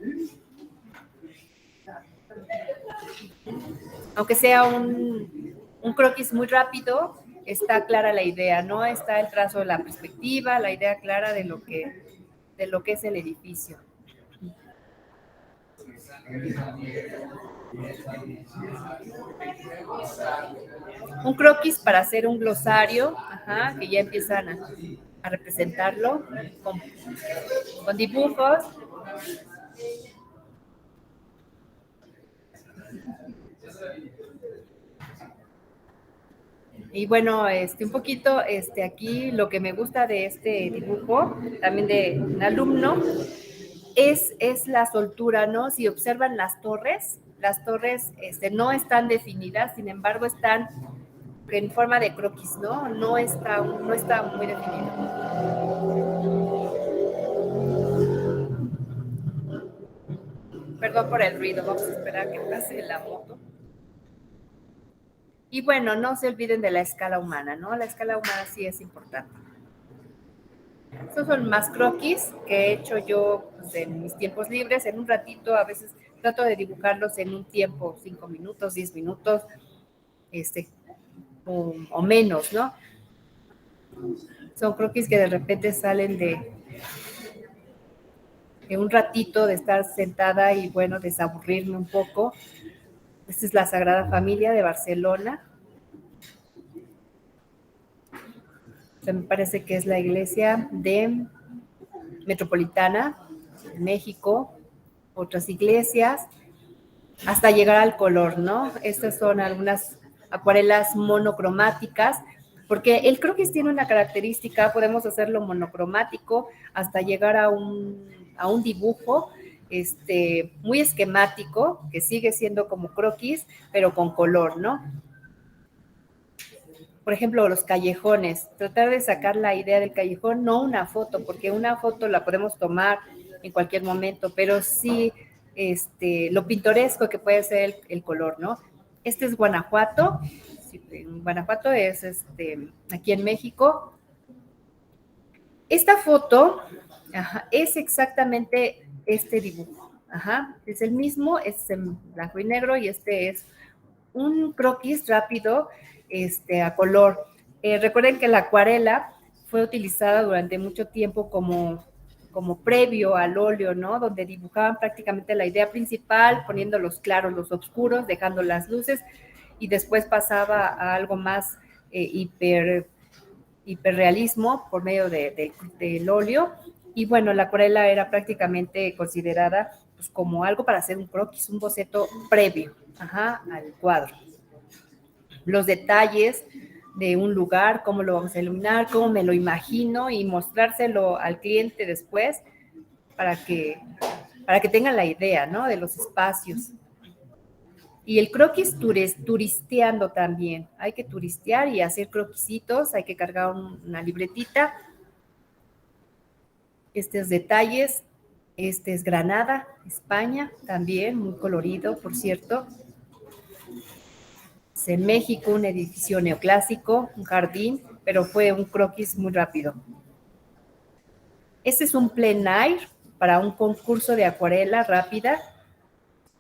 Aunque sea un croquis muy rápido, está clara la idea, ¿no? Está el trazo, la perspectiva, la idea clara de lo que es el edificio. Un croquis para hacer un glosario, que ya empiezan a representarlo con dibujos. Y bueno, un poquito, aquí lo que me gusta de este dibujo, también de un alumno, es la soltura, ¿no? Si observan las torres no están definidas, sin embargo están en forma de croquis, ¿no? No está muy definido. Perdón por el ruido, vamos a esperar a que pase la moto. Y bueno, no se olviden de la escala humana, ¿no? La escala humana sí es importante. Estos son más croquis que he hecho yo pues, en mis tiempos libres, en un ratito, a veces trato de dibujarlos en un tiempo, 5 minutos, 10 minutos, o menos, ¿no? Son croquis que de repente salen de un ratito de estar sentada y, bueno, desaburrirme un poco. Esta es la Sagrada Familia de Barcelona. O sea, me parece que es la iglesia de Metropolitana, México, otras iglesias, hasta llegar al color, ¿no? Estas son algunas acuarelas monocromáticas, porque el croquis tiene una característica, podemos hacerlo monocromático hasta llegar a un dibujo muy esquemático, que sigue siendo como croquis, pero con color, ¿no? Por ejemplo, los callejones, tratar de sacar la idea del callejón, no una foto, porque una foto la podemos tomar en cualquier momento, pero sí lo pintoresco que puede ser el color, ¿no? Este es Guanajuato, Guanajuato es aquí en México. Esta foto es exactamente este dibujo, es el mismo, es en blanco y negro y este es un croquis rápido a color. Recuerden que la acuarela fue utilizada durante mucho tiempo como previo al óleo, ¿no? Donde dibujaban prácticamente la idea principal, poniendo los claros, los oscuros, dejando las luces, y después pasaba a algo más hiperrealismo por medio del óleo. Y bueno, la acuarela era prácticamente considerada pues, como algo para hacer un croquis, un boceto previo al cuadro. Los detalles de un lugar, cómo lo vamos a iluminar, cómo me lo imagino y mostrárselo al cliente después para que tengan la idea, ¿no? De los espacios. Y el croquis turisteando también. Hay que turistear y hacer croquisitos, hay que cargar una libretita. Estos detalles, este es Granada, España, también muy colorido, por cierto. Es en México, un edificio neoclásico, un jardín, pero fue un croquis muy rápido. Este es un plein air para un concurso de acuarela rápida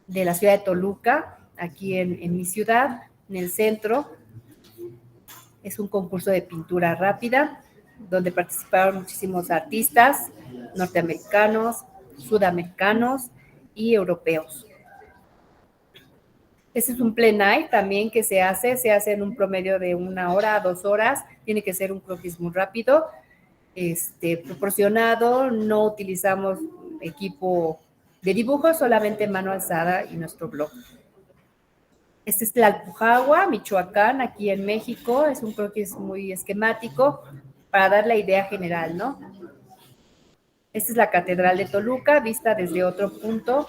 de la ciudad de Toluca, aquí en mi ciudad, en el centro. Es un concurso de pintura rápida, donde participaron muchísimos artistas norteamericanos, sudamericanos y europeos. Este es un plein air también que se hace en un promedio de 1 hora a 2 horas. Tiene que ser un croquis muy rápido, proporcionado. No utilizamos equipo de dibujo, solamente mano alzada y nuestro blog. Este es Tlalpujahua, Michoacán, aquí en México. Es un croquis muy esquemático para dar la idea general, ¿no? Esta es la Catedral de Toluca, vista desde otro punto.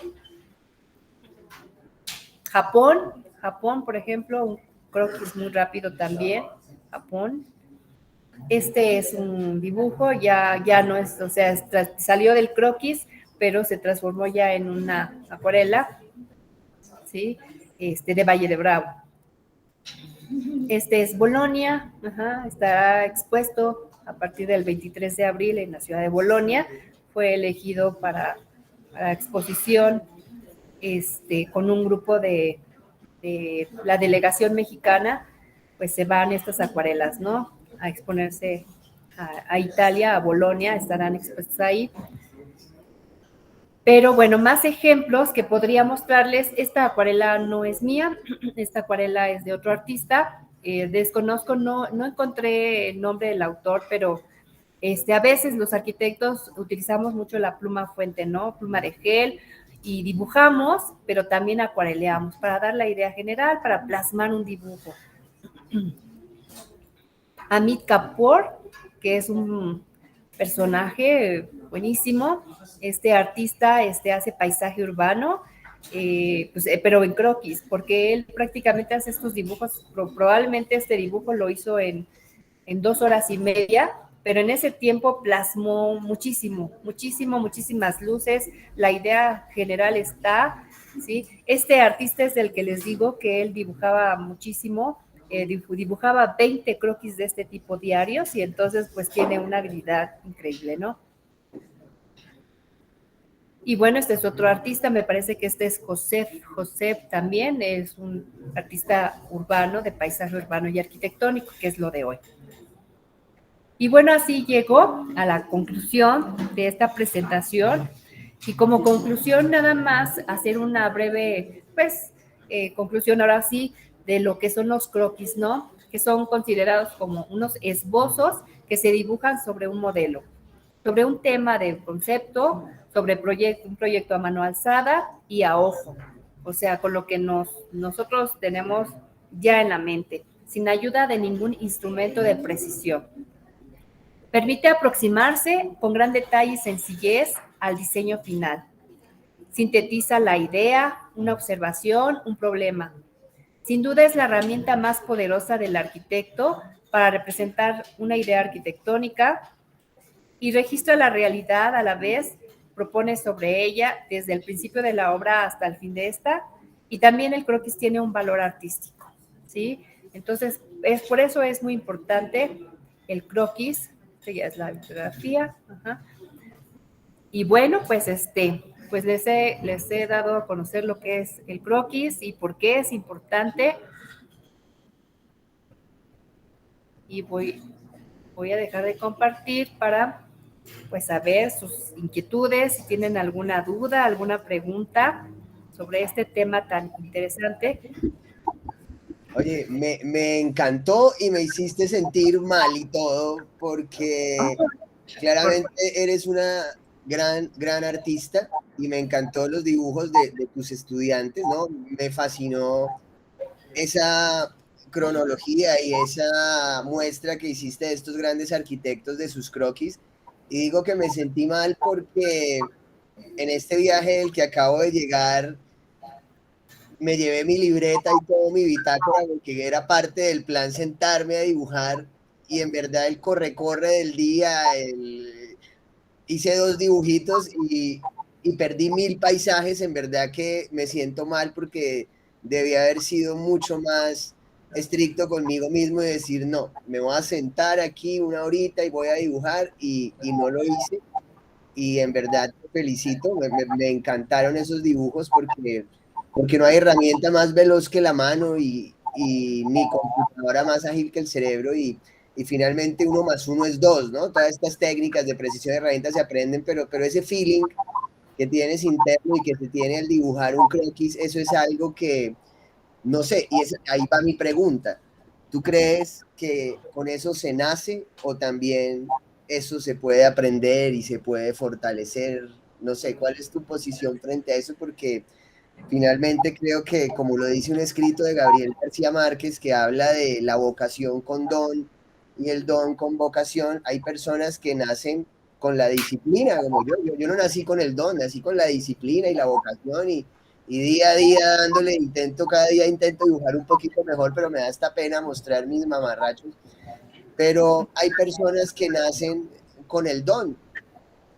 Japón, por ejemplo, un croquis muy rápido también, Japón. Este es un dibujo, ya no es, o sea, salió del croquis, pero se transformó ya en una acuarela, ¿sí? De Valle de Bravo. Este es Bolonia, estará expuesto a partir del 23 de abril en la ciudad de Bolonia. Fue elegido para exposición con un grupo de la delegación mexicana, pues se van estas acuarelas, ¿no? A exponerse a Italia, a Bolonia, estarán expuestas ahí. Pero bueno, más ejemplos que podría mostrarles. Esta acuarela no es mía, esta acuarela es de otro artista. Desconozco, no encontré el nombre del autor, pero a veces los arquitectos utilizamos mucho la pluma fuente, ¿no? Pluma de gel, y dibujamos, pero también acuareleamos para dar la idea general, para plasmar un dibujo. Amit Kapoor, que es un personaje buenísimo. Este artista hace paisaje urbano, pero en croquis, porque él prácticamente hace estos dibujos. Probablemente este dibujo lo hizo en 2 horas y media, pero en ese tiempo plasmó muchísimas luces. La idea general está, ¿sí? Este artista es el que les digo que él dibujaba muchísimo, dibujaba 20 croquis de este tipo diarios, y entonces pues tiene una habilidad increíble, ¿no? Y bueno, este es otro artista, me parece que este es Josep también, es un artista urbano, de paisaje urbano y arquitectónico, que es lo de hoy. Y bueno, así llegó a la conclusión de esta presentación. Y como conclusión, nada más hacer una breve, conclusión ahora sí, de lo que son los croquis, ¿no? Que son considerados como unos esbozos que se dibujan sobre un modelo, sobre un tema de concepto, sobre un proyecto a mano alzada y a ojo. O sea, con lo que nosotros tenemos ya en la mente, sin ayuda de ningún instrumento de precisión. Permite aproximarse con gran detalle y sencillez al diseño final. Sintetiza la idea, una observación, un problema. Sin duda es la herramienta más poderosa del arquitecto para representar una idea arquitectónica, y registra la realidad a la vez, propone sobre ella desde el principio de la obra hasta el fin de esta, y también el croquis tiene un valor artístico, ¿sí? Entonces, por eso es muy importante el croquis. Ya es la bibliografía. Y bueno, pues pues les he dado a conocer lo que es el croquis y por qué es importante. Y voy a dejar de compartir para pues saber sus inquietudes, si tienen alguna duda, alguna pregunta sobre este tema tan interesante. Oye, me encantó y me hiciste sentir mal y todo, porque claramente eres una gran artista y me encantó los dibujos de tus estudiantes, ¿no? Me fascinó esa cronología y esa muestra que hiciste de estos grandes arquitectos de sus croquis. Y digo que me sentí mal porque en este viaje del que acabo de llegar, me llevé mi libreta y todo mi bitácora porque era parte del plan sentarme a dibujar y en verdad el corre-corre del día, hice 2 dibujitos y perdí 1000 paisajes, en verdad que me siento mal porque debía haber sido mucho más estricto conmigo mismo y decir, no, me voy a sentar aquí una horita y voy a dibujar y no lo hice y en verdad te felicito, me encantaron esos dibujos porque no hay herramienta más veloz que la mano y ni computadora más ágil que el cerebro y finalmente 1 más 1 es 2, ¿no? Todas estas técnicas de precisión de herramientas se aprenden, pero ese feeling que tienes interno y que se tiene al dibujar un croquis, eso es algo que, no sé, ahí va mi pregunta. ¿Tú crees que con eso se nace o también eso se puede aprender y se puede fortalecer? No sé, ¿cuál es tu posición frente a eso? Porque finalmente creo que, como lo dice un escrito de Gabriel García Márquez, que habla de la vocación con don y el don con vocación, hay personas que nacen con la disciplina, como yo no nací con el don, nací con la disciplina y la vocación y día a día dándole intento, cada día intento dibujar un poquito mejor, pero me da esta pena mostrar mis mamarrachos. Pero hay personas que nacen con el don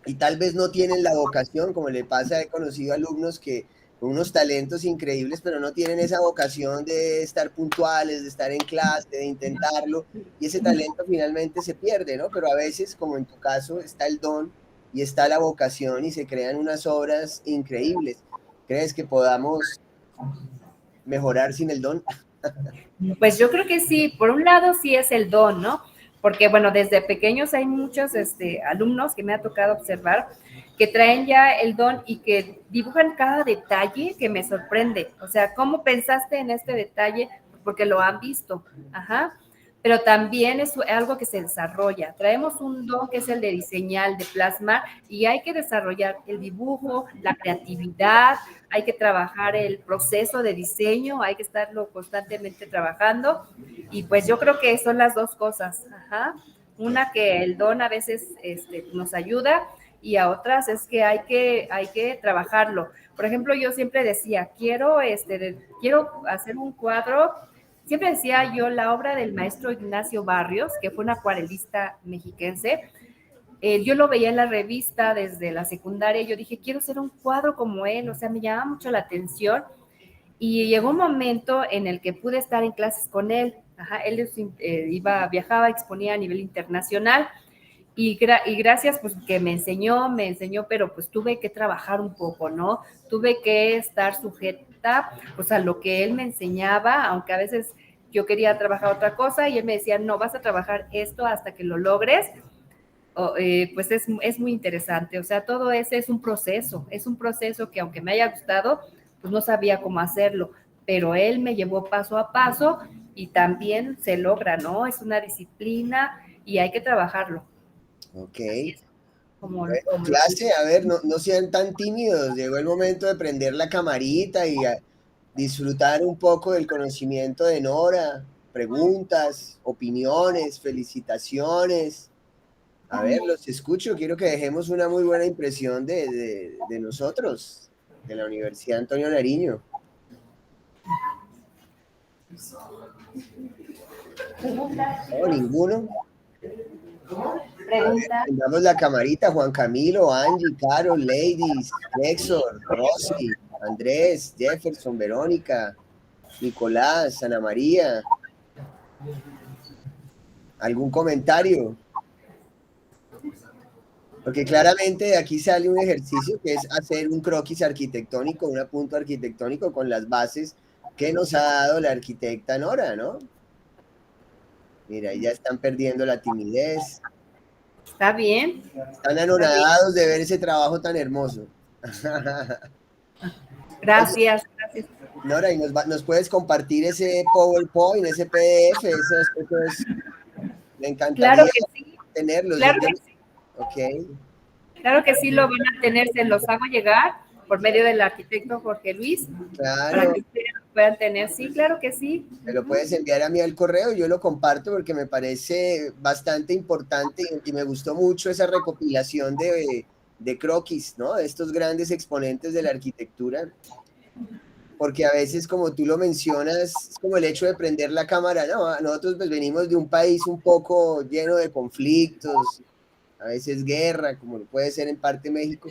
y tal vez no tienen la vocación, como le pasa, he conocido alumnos que con unos talentos increíbles, pero no tienen esa vocación de estar puntuales, de estar en clase, de intentarlo, y ese talento finalmente se pierde, ¿no? Pero a veces, como en tu caso, está el don y está la vocación y se crean unas obras increíbles. ¿Crees que podamos mejorar sin el don? Pues yo creo que sí, por un lado sí es el don, ¿no? Porque bueno, desde pequeños hay muchos alumnos que me ha tocado observar que traen ya el don y que dibujan cada detalle que me sorprende. O sea, ¿cómo pensaste en este detalle? Porque lo han visto. Ajá. Pero también es algo que se desarrolla. Traemos un don que es el de diseñar, de plasmar, y hay que desarrollar el dibujo, la creatividad, hay que trabajar el proceso de diseño, hay que estarlo constantemente trabajando, y pues yo creo que son las dos cosas. Ajá. Una, que el don a veces nos ayuda, y a otras es que hay que trabajarlo. Por ejemplo, yo siempre decía, quiero hacer un cuadro. Siempre decía yo la obra del maestro Ignacio Barrios, que fue un acuarelista mexiquense. Yo lo veía en la revista desde la secundaria y yo dije, quiero ser un cuadro como él, o sea, me llama mucho la atención. Y llegó un momento en el que pude estar en clases con él. Ajá, él viajaba, exponía a nivel internacional y gracias, pues que me enseñó, pero pues tuve que trabajar un poco, ¿no? Tuve que estar sujeta, pues a lo que él me enseñaba, aunque a veces yo quería trabajar otra cosa y él me decía, no, vas a trabajar esto hasta que lo logres. Pues es muy interesante, o sea, todo ese es un proceso que aunque me haya gustado, pues no sabía cómo hacerlo, pero él me llevó paso a paso y también se logra, ¿no? Es una disciplina y hay que trabajarlo. Ok. Así es, Bueno, como lo clase, dice. a ver, no sean tan tímidos. Llegó el momento de prender la camarita y disfrutar un poco del conocimiento de Nora, preguntas, opiniones, felicitaciones. A ver, los escucho. Quiero que dejemos una muy buena impresión de nosotros, de la Universidad Antonio Nariño. No, ninguno. A ver, Pregunta. prendamos la camarita. Juan Camilo, Angie, Carol, Ladies, Nexor, Rosy, Andrés, Jefferson, Verónica, Nicolás, Ana María. ¿Algún comentario? Porque claramente de aquí sale un ejercicio que es hacer un croquis arquitectónico, un apunto arquitectónico con las bases que nos ha dado la arquitecta Nora, ¿no? Mira, ya están perdiendo la timidez, Está bien, están está bien. anonadados de ver ese trabajo tan hermoso. Oye, Gracias, gracias. Nora, y nos puedes compartir ese PowerPoint, ese PDF, me encantaría Claro que sí, tenerlos. claro que sí. Ok. Claro que sí lo van a tener, se los hago llegar por medio del arquitecto Jorge Luis, para Claro, que ustedes lo puedan tener. Sí, claro que sí. me lo puedes enviar a mí al correo, yo lo comparto porque me parece bastante importante y me gustó mucho esa recopilación de croquis, ¿no? De estos grandes exponentes de la arquitectura, porque a veces, como tú lo mencionas, es como el hecho de prender la cámara, ¿no? Nosotros pues venimos de un país un poco lleno de conflictos, a veces guerra, como lo puede ser en parte México,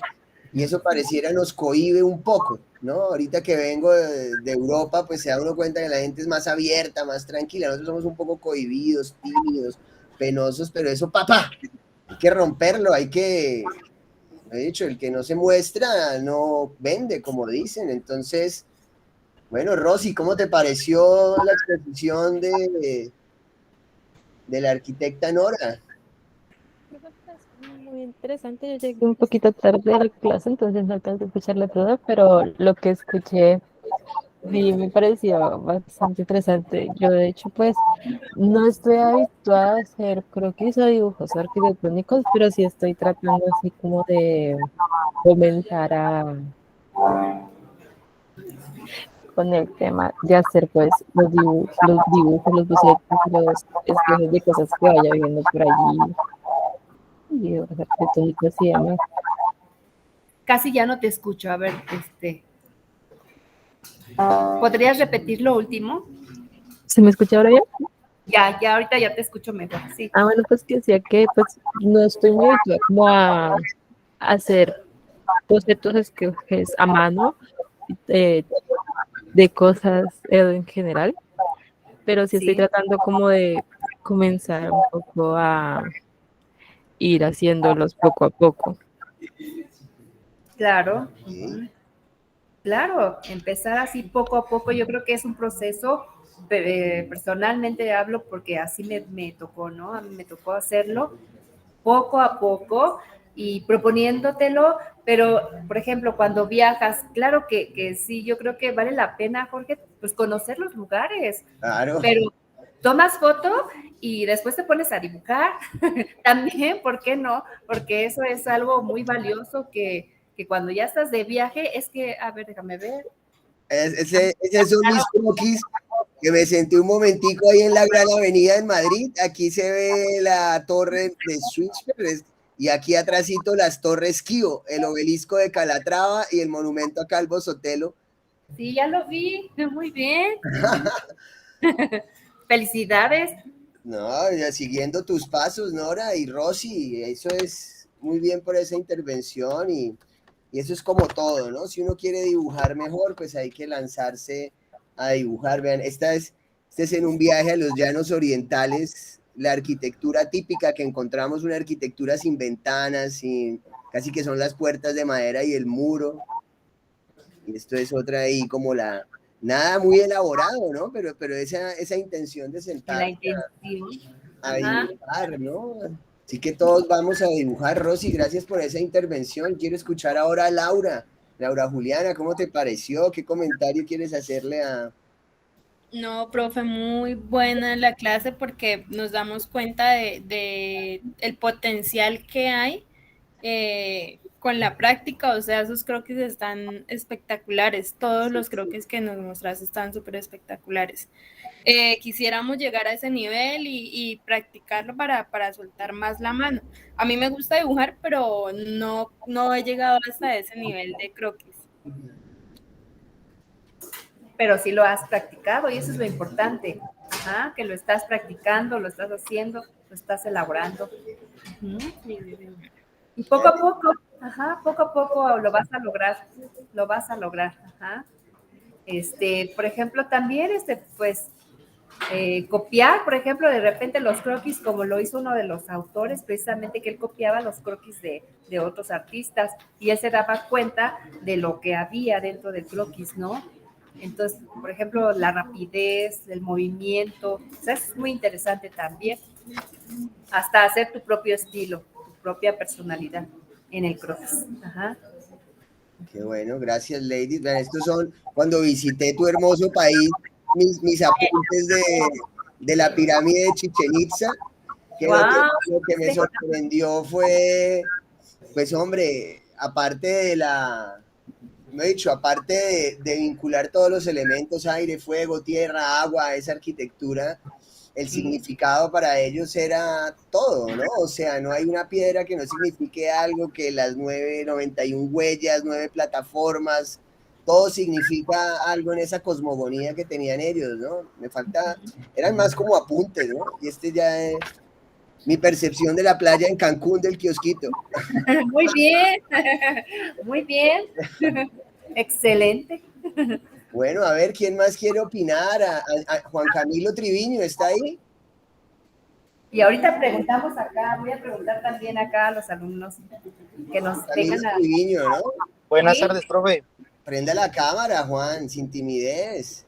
y eso pareciera nos cohíbe un poco, ¿no? Ahorita que vengo de Europa, pues se da uno cuenta que la gente es más abierta, más tranquila, nosotros somos un poco cohibidos, tímidos, penosos, pero eso, papá, hay que romperlo, hay que, de hecho, el que no se muestra no vende, como dicen, entonces, bueno, Rosy, ¿cómo te pareció la exposición de la arquitecta Nora? Muy interesante, yo llegué un poquito tarde a la clase, entonces no alcancé a escucharla toda, pero lo que escuché sí me pareció bastante interesante. Yo de hecho pues no estoy habituada a hacer croquis o dibujos arquitectónicos, pero sí estoy tratando así como de comenzar con el tema de hacer pues los dibujos, los bocetos, los esquejes de cosas que vaya viendo por allí y dibujos arquitectónicos y demás. Casi ya no te escucho. A ver, ¿podrías repetir lo último? ¿Se me escucha ahora bien? Ya, ahorita ya te escucho mejor, sí. Ah, bueno, pues que decía que pues no estoy muy habituada como a hacer bocetos esquejes a mano eh, de cosas en general, pero sí estoy Sí, tratando como de comenzar un poco a ir haciéndolos poco a poco. claro. Sí. Claro, empezar así poco a poco, yo creo que es un proceso, personalmente hablo porque así me tocó, ¿no? A mí me tocó hacerlo poco a poco y proponiéndotelo, pero, por ejemplo, cuando viajas, claro que sí, yo creo que vale la pena, Jorge, pues conocer los lugares, Claro. pero tomas foto y después te pones a dibujar, también, ¿por qué no? Porque eso es algo muy valioso que cuando ya estás de viaje, es que, a ver, déjame ver. Ese son mis croquis que me senté un momentico ahí en la Gran Avenida en Madrid. Aquí se ve la torre de Schwitzberg y aquí atrásito las torres Kio, el obelisco de Calatrava y el monumento a Calvo Sotelo. Sí, ya lo vi, muy bien. Felicidades. No, ya siguiendo tus pasos, Nora y Rosy, eso es muy bien por esa intervención y eso es como todo, ¿no? Si uno quiere dibujar mejor, pues hay que lanzarse a dibujar. Vean, este es en un viaje a los llanos orientales, la arquitectura típica que encontramos, una arquitectura sin ventanas, sin, casi que son las puertas de madera y el muro. Y esto es otra ahí como nada muy elaborado, ¿no? Pero esa intención de La sentarse intención. a Ajá. dibujar, ¿no? Así que todos vamos a dibujar. Rosy, gracias por esa intervención. Quiero escuchar ahora a Laura. Laura Juliana, ¿cómo te pareció? ¿Qué comentario quieres hacerle a... No, profe, muy buena la clase porque nos damos cuenta de el potencial que hay con la práctica, o sea, esos croquis están espectaculares, todos los croquis que nos mostraste están súper espectaculares. Quisiéramos llegar a ese nivel y practicarlo para soltar más la mano. A mí me gusta dibujar, pero no he llegado hasta ese nivel de croquis. Pero sí lo has practicado y eso es lo importante. Ajá, que lo estás practicando, lo estás haciendo, lo estás elaborando. Ujú. Y poco a poco lo vas a lograr, lo vas a lograr. Ajá. Por ejemplo, también, pues, copiar, por ejemplo, de repente los croquis, como lo hizo uno de los autores, precisamente que él copiaba los croquis de otros artistas y él se daba cuenta de lo que había dentro del croquis, ¿no? Entonces, por ejemplo, la rapidez, el movimiento, o sea, es muy interesante también, hasta hacer tu propio estilo, tu propia personalidad en el croquis. Ajá. Qué bueno, gracias, ladies. Vean, estos son, cuando visité tu hermoso país, mis apuntes de la pirámide de Chichen Itza, que ¡Wow! lo que me sorprendió fue, pues hombre, aparte de me he dicho, aparte de vincular todos los elementos, aire, fuego, tierra, agua, esa arquitectura, el significado para ellos era todo, ¿no? O sea, no hay una piedra que no signifique algo, que las 91 huellas, 9 plataformas, todo significa algo en esa cosmogonía que tenían ellos, ¿no? Me falta, eran más como apuntes, ¿no? Y este ya es mi percepción de la playa en Cancún del kiosquito. Muy bien, muy bien. Excelente. Bueno, a ver, ¿quién más quiere opinar? A Juan Camilo Triviño, ¿está ahí? Y ahorita preguntamos acá, voy a preguntar también acá a los alumnos que nos Camilo vengan a... Triviño, ¿no? Buenas ¿Sí? tardes, profe. Prenda la cámara, Juan, sin timidez.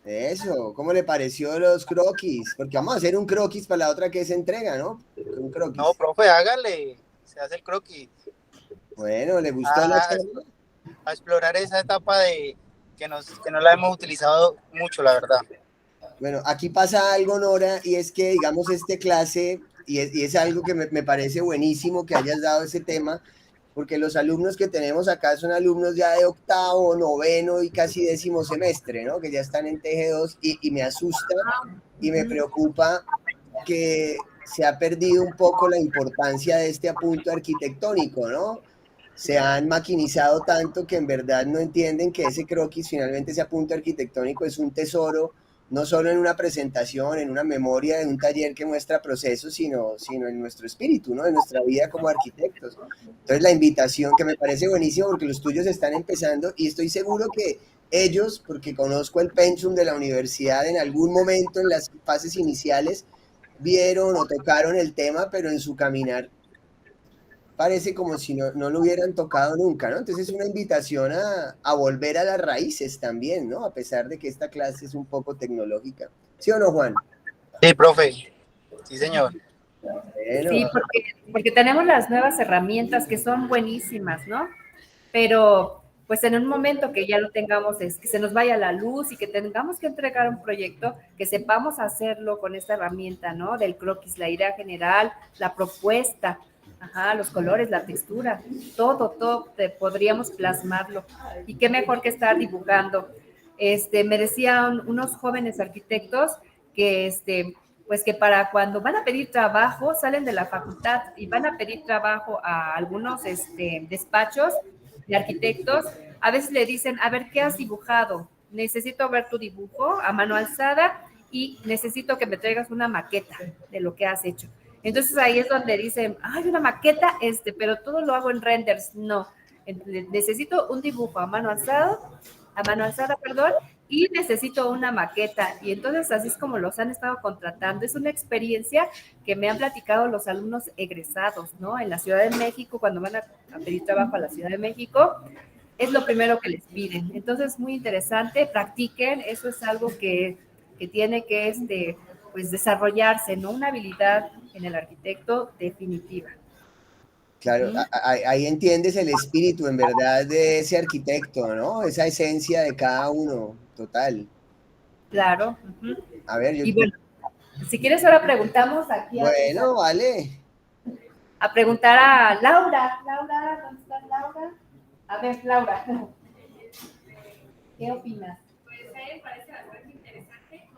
Eso, ¿cómo le pareció los croquis? Porque vamos a hacer un croquis para la otra que se entrega, ¿no? Un No, croquis. profe, hágale. Se hace el croquis. Bueno, ¿le gustó la A, charla? a explorar esa etapa de que no la hemos utilizado mucho, la verdad. Bueno, aquí pasa algo, Nora, y es que, digamos, este clase, y es algo que me parece buenísimo que hayas dado ese tema, porque los alumnos que tenemos acá son alumnos ya de octavo, noveno y casi décimo semestre, ¿no? Que ya están en TG2 y me asusta y me preocupa que se ha perdido un poco la importancia de este apunto arquitectónico, ¿no? Se han maquinizado tanto que en verdad no entienden que ese croquis, finalmente ese apunto arquitectónico es un tesoro, no solo en una presentación, en una memoria de un taller que muestra procesos, sino en nuestro espíritu, ¿no? En nuestra vida como arquitectos. Entonces la invitación que me parece buenísimo porque los tuyos están empezando y estoy seguro que ellos, porque conozco el pensum de la universidad en algún momento en las fases iniciales, vieron o tocaron el tema, pero en su caminar parece como si no lo hubieran tocado nunca, ¿no? Entonces es una invitación a volver a las raíces también, ¿no? A pesar de que esta clase es un poco tecnológica. ¿Sí o no, Juan? Sí, profe. Sí, señor. Bueno, Sí, porque tenemos las nuevas herramientas que son buenísimas, ¿no? Pero pues en un momento que ya lo tengamos, es que se nos vaya la luz y que tengamos que entregar un proyecto, que sepamos hacerlo con esta herramienta, ¿no? Del croquis, la idea general, la propuesta, ajá, los colores, la textura, todo podríamos plasmarlo. Y qué mejor que estar dibujando. Me decían unos jóvenes arquitectos que pues que para cuando van a pedir trabajo, salen de la facultad y van a pedir trabajo a algunos despachos de arquitectos, a veces le dicen, a ver, ¿qué has dibujado? Necesito ver tu dibujo a mano alzada y necesito que me traigas una maqueta de lo que has hecho. Entonces ahí es donde dicen, ay, una maqueta, pero todo lo hago en renders. No, necesito un dibujo a mano alzada, perdón, y necesito una maqueta. Y entonces así es como los han estado contratando. Es una experiencia que me han platicado los alumnos egresados, ¿no? En la Ciudad de México, cuando van a pedir trabajo a la Ciudad de México, es lo primero que les piden. Entonces, muy interesante, practiquen, eso es algo que tiene que pues desarrollarse, ¿no? Una habilidad en el arquitecto definitiva. claro, ahí entiendes el espíritu en verdad de ese arquitecto, ¿no? Esa esencia de cada uno, total. Claro. A ver, Y bueno, si quieres ahora preguntamos aquí bueno, vale. a preguntar a Laura. Laura, ¿dónde está Laura? A ver, Laura, ¿qué opinas? Pues a mí me parece bastante interesante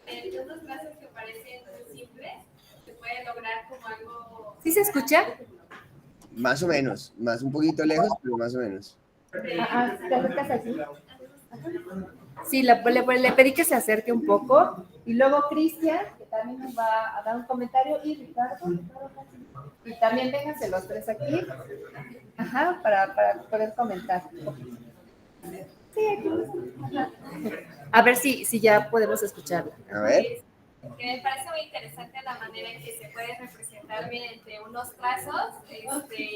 en otras clases que parecen muy simples, se puede lograr como algo... ¿Sí se escucha? Más o menos, más un poquito lejos, pero más o menos. ¿te acercas aquí? Sí, le pedí que se acerque un poco. Y luego Cristian, que también nos va a dar un comentario, y Ricardo. Y también vénganse los tres aquí. Ajá, para poder comentar. Sí, aquí. Ajá. A ver si ya podemos escucharla. A ver. Que me parece muy interesante la manera en que se puede representar mediante unos trazos.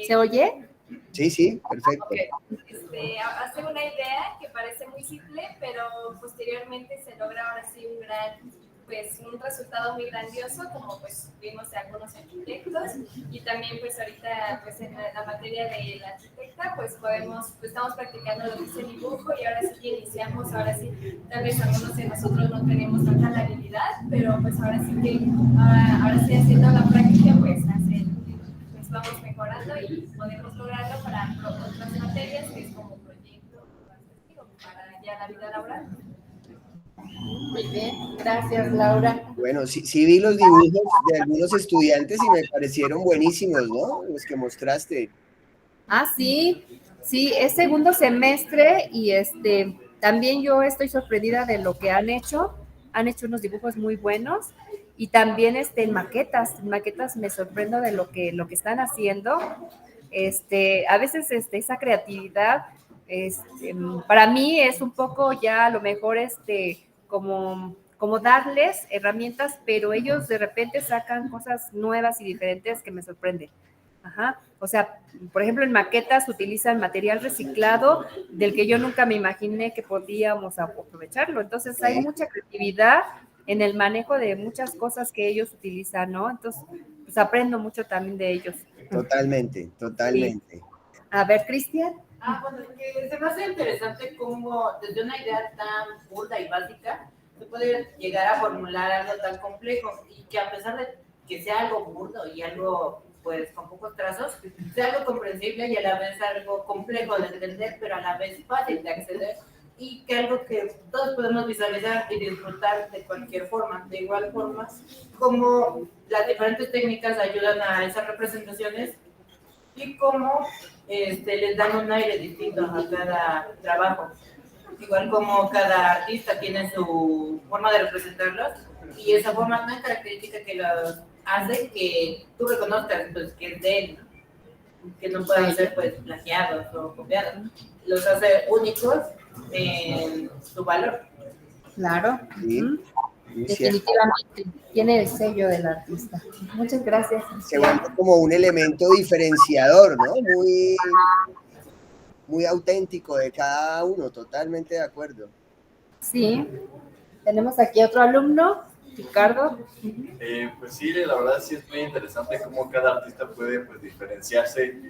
¿Se oye? Sí, perfecto. Okay. Hace una idea que parece muy simple, pero posteriormente se logra ahora sí un gran pues un resultado muy grandioso, como pues vimos de algunos arquitectos, y también pues ahorita pues en la materia de la arquitecta pues estamos practicando lo que es el dibujo, y ahora sí que iniciamos, ahora sí, tal vez algunos de nosotros no tenemos tanta la habilidad, pero pues ahora sí que, ahora sí haciendo la práctica pues pues vamos mejorando y podemos lograrlo para otras materias, que es como proyecto, para ya la vida laboral. Muy bien, gracias Laura. Bueno, sí vi los dibujos de algunos estudiantes y me parecieron buenísimos, ¿no? Los que mostraste. Sí, es segundo semestre y también yo estoy sorprendida de lo que han hecho unos dibujos muy buenos, y también en maquetas me sorprendo de lo que están haciendo. A veces esa creatividad para mí es un poco ya a lo mejor como darles herramientas, pero ellos de repente sacan cosas nuevas y diferentes que me sorprenden. Ajá. O sea, por ejemplo, en maquetas utilizan material reciclado del que yo nunca me imaginé que podíamos aprovecharlo. Entonces, hay mucha creatividad en el manejo de muchas cosas que ellos utilizan, ¿no? Entonces, pues aprendo mucho también de ellos. Totalmente. Sí. A ver, Cristian. Bueno, que se me hace interesante cómo desde una idea tan burda y básica se puede llegar a formular algo tan complejo, y que a pesar de que sea algo burdo y algo pues con pocos trazos, sea algo comprensible y a la vez algo complejo de entender, pero a la vez fácil de acceder, y que algo que todos podemos visualizar y disfrutar de cualquier forma. De igual forma, como las diferentes técnicas ayudan a esas representaciones y cómo les dan un aire distinto a cada trabajo. Igual como cada artista tiene su forma de representarlos, y esa forma tan característica que los hace que tú reconozcas pues, que es de él, que no puedan ser pues plagiados o copiados. Los hace únicos en su valor. Claro. Sí. Definitivamente tiene el sello del artista. Muchas gracias. Se vuelve como un elemento diferenciador, ¿no? Muy auténtico de cada uno, totalmente de acuerdo. Sí. Tenemos aquí otro alumno, Ricardo. Pues sí, la verdad sí es muy interesante cómo cada artista puede pues, diferenciarse,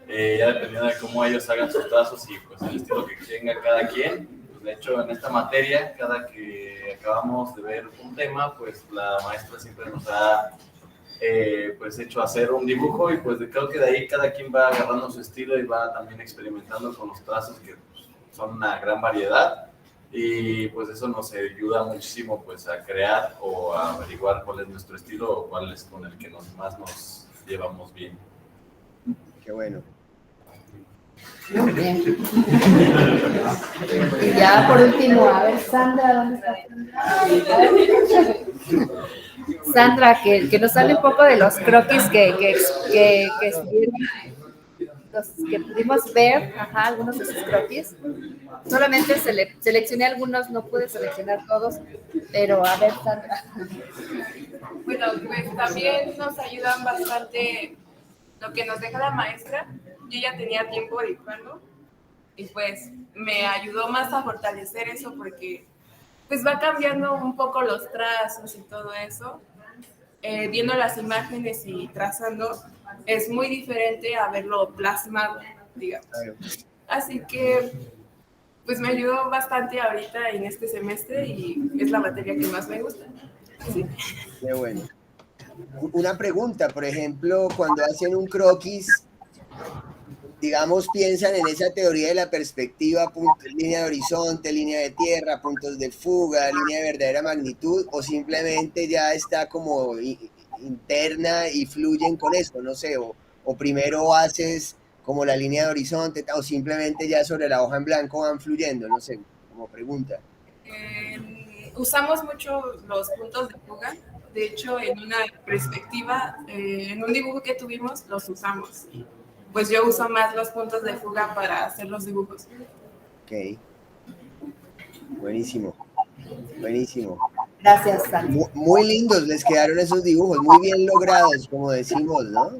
ya dependiendo de cómo ellos hagan sus trazos y pues el estilo que tenga cada quien. Pues, de hecho, en esta materia, cada que acabamos de ver un tema, pues la maestra siempre nos ha pues hecho hacer un dibujo, y pues creo que de ahí cada quien va agarrando su estilo y va también experimentando con los trazos, que pues, son una gran variedad. Y pues eso nos ayuda muchísimo pues a crear o a averiguar cuál es nuestro estilo o cuál es con el que más nos llevamos bien. Qué bueno. Muy bien. Y ya por último, a ver, Sandra, ¿dónde está Sandra? Sandra, que nos hable un poco de los croquis que pudimos ver, algunos de sus croquis. Solamente seleccioné algunos, no pude seleccionar todos, pero a ver, Sandra. Bueno, pues también nos ayudan bastante lo que nos deja la maestra. Yo ya tenía tiempo dibujando y pues me ayudó más a fortalecer eso, porque pues va cambiando un poco los trazos y todo eso. Viendo las imágenes y trazando es muy diferente a verlo plasmado, digamos. Así que pues me ayudó bastante ahorita en este semestre y es la materia que más me gusta. Sí. Qué bueno. Una pregunta, por ejemplo, cuando hacen un croquis, digamos, piensan en esa teoría de la perspectiva, línea de horizonte, línea de tierra, puntos de fuga, línea de verdadera magnitud, o simplemente ya está como interna y fluyen con eso, no sé, o primero haces como la línea de horizonte, o simplemente ya sobre la hoja en blanco van fluyendo, no sé, como pregunta. Usamos mucho los puntos de fuga. De hecho, en una perspectiva, en un dibujo que tuvimos, los usamos. Pues yo uso más los puntos de fuga para hacer los dibujos. Ok. Buenísimo. Buenísimo. Gracias, Sandra. Muy lindos les quedaron esos dibujos, muy bien logrados, como decimos, ¿no?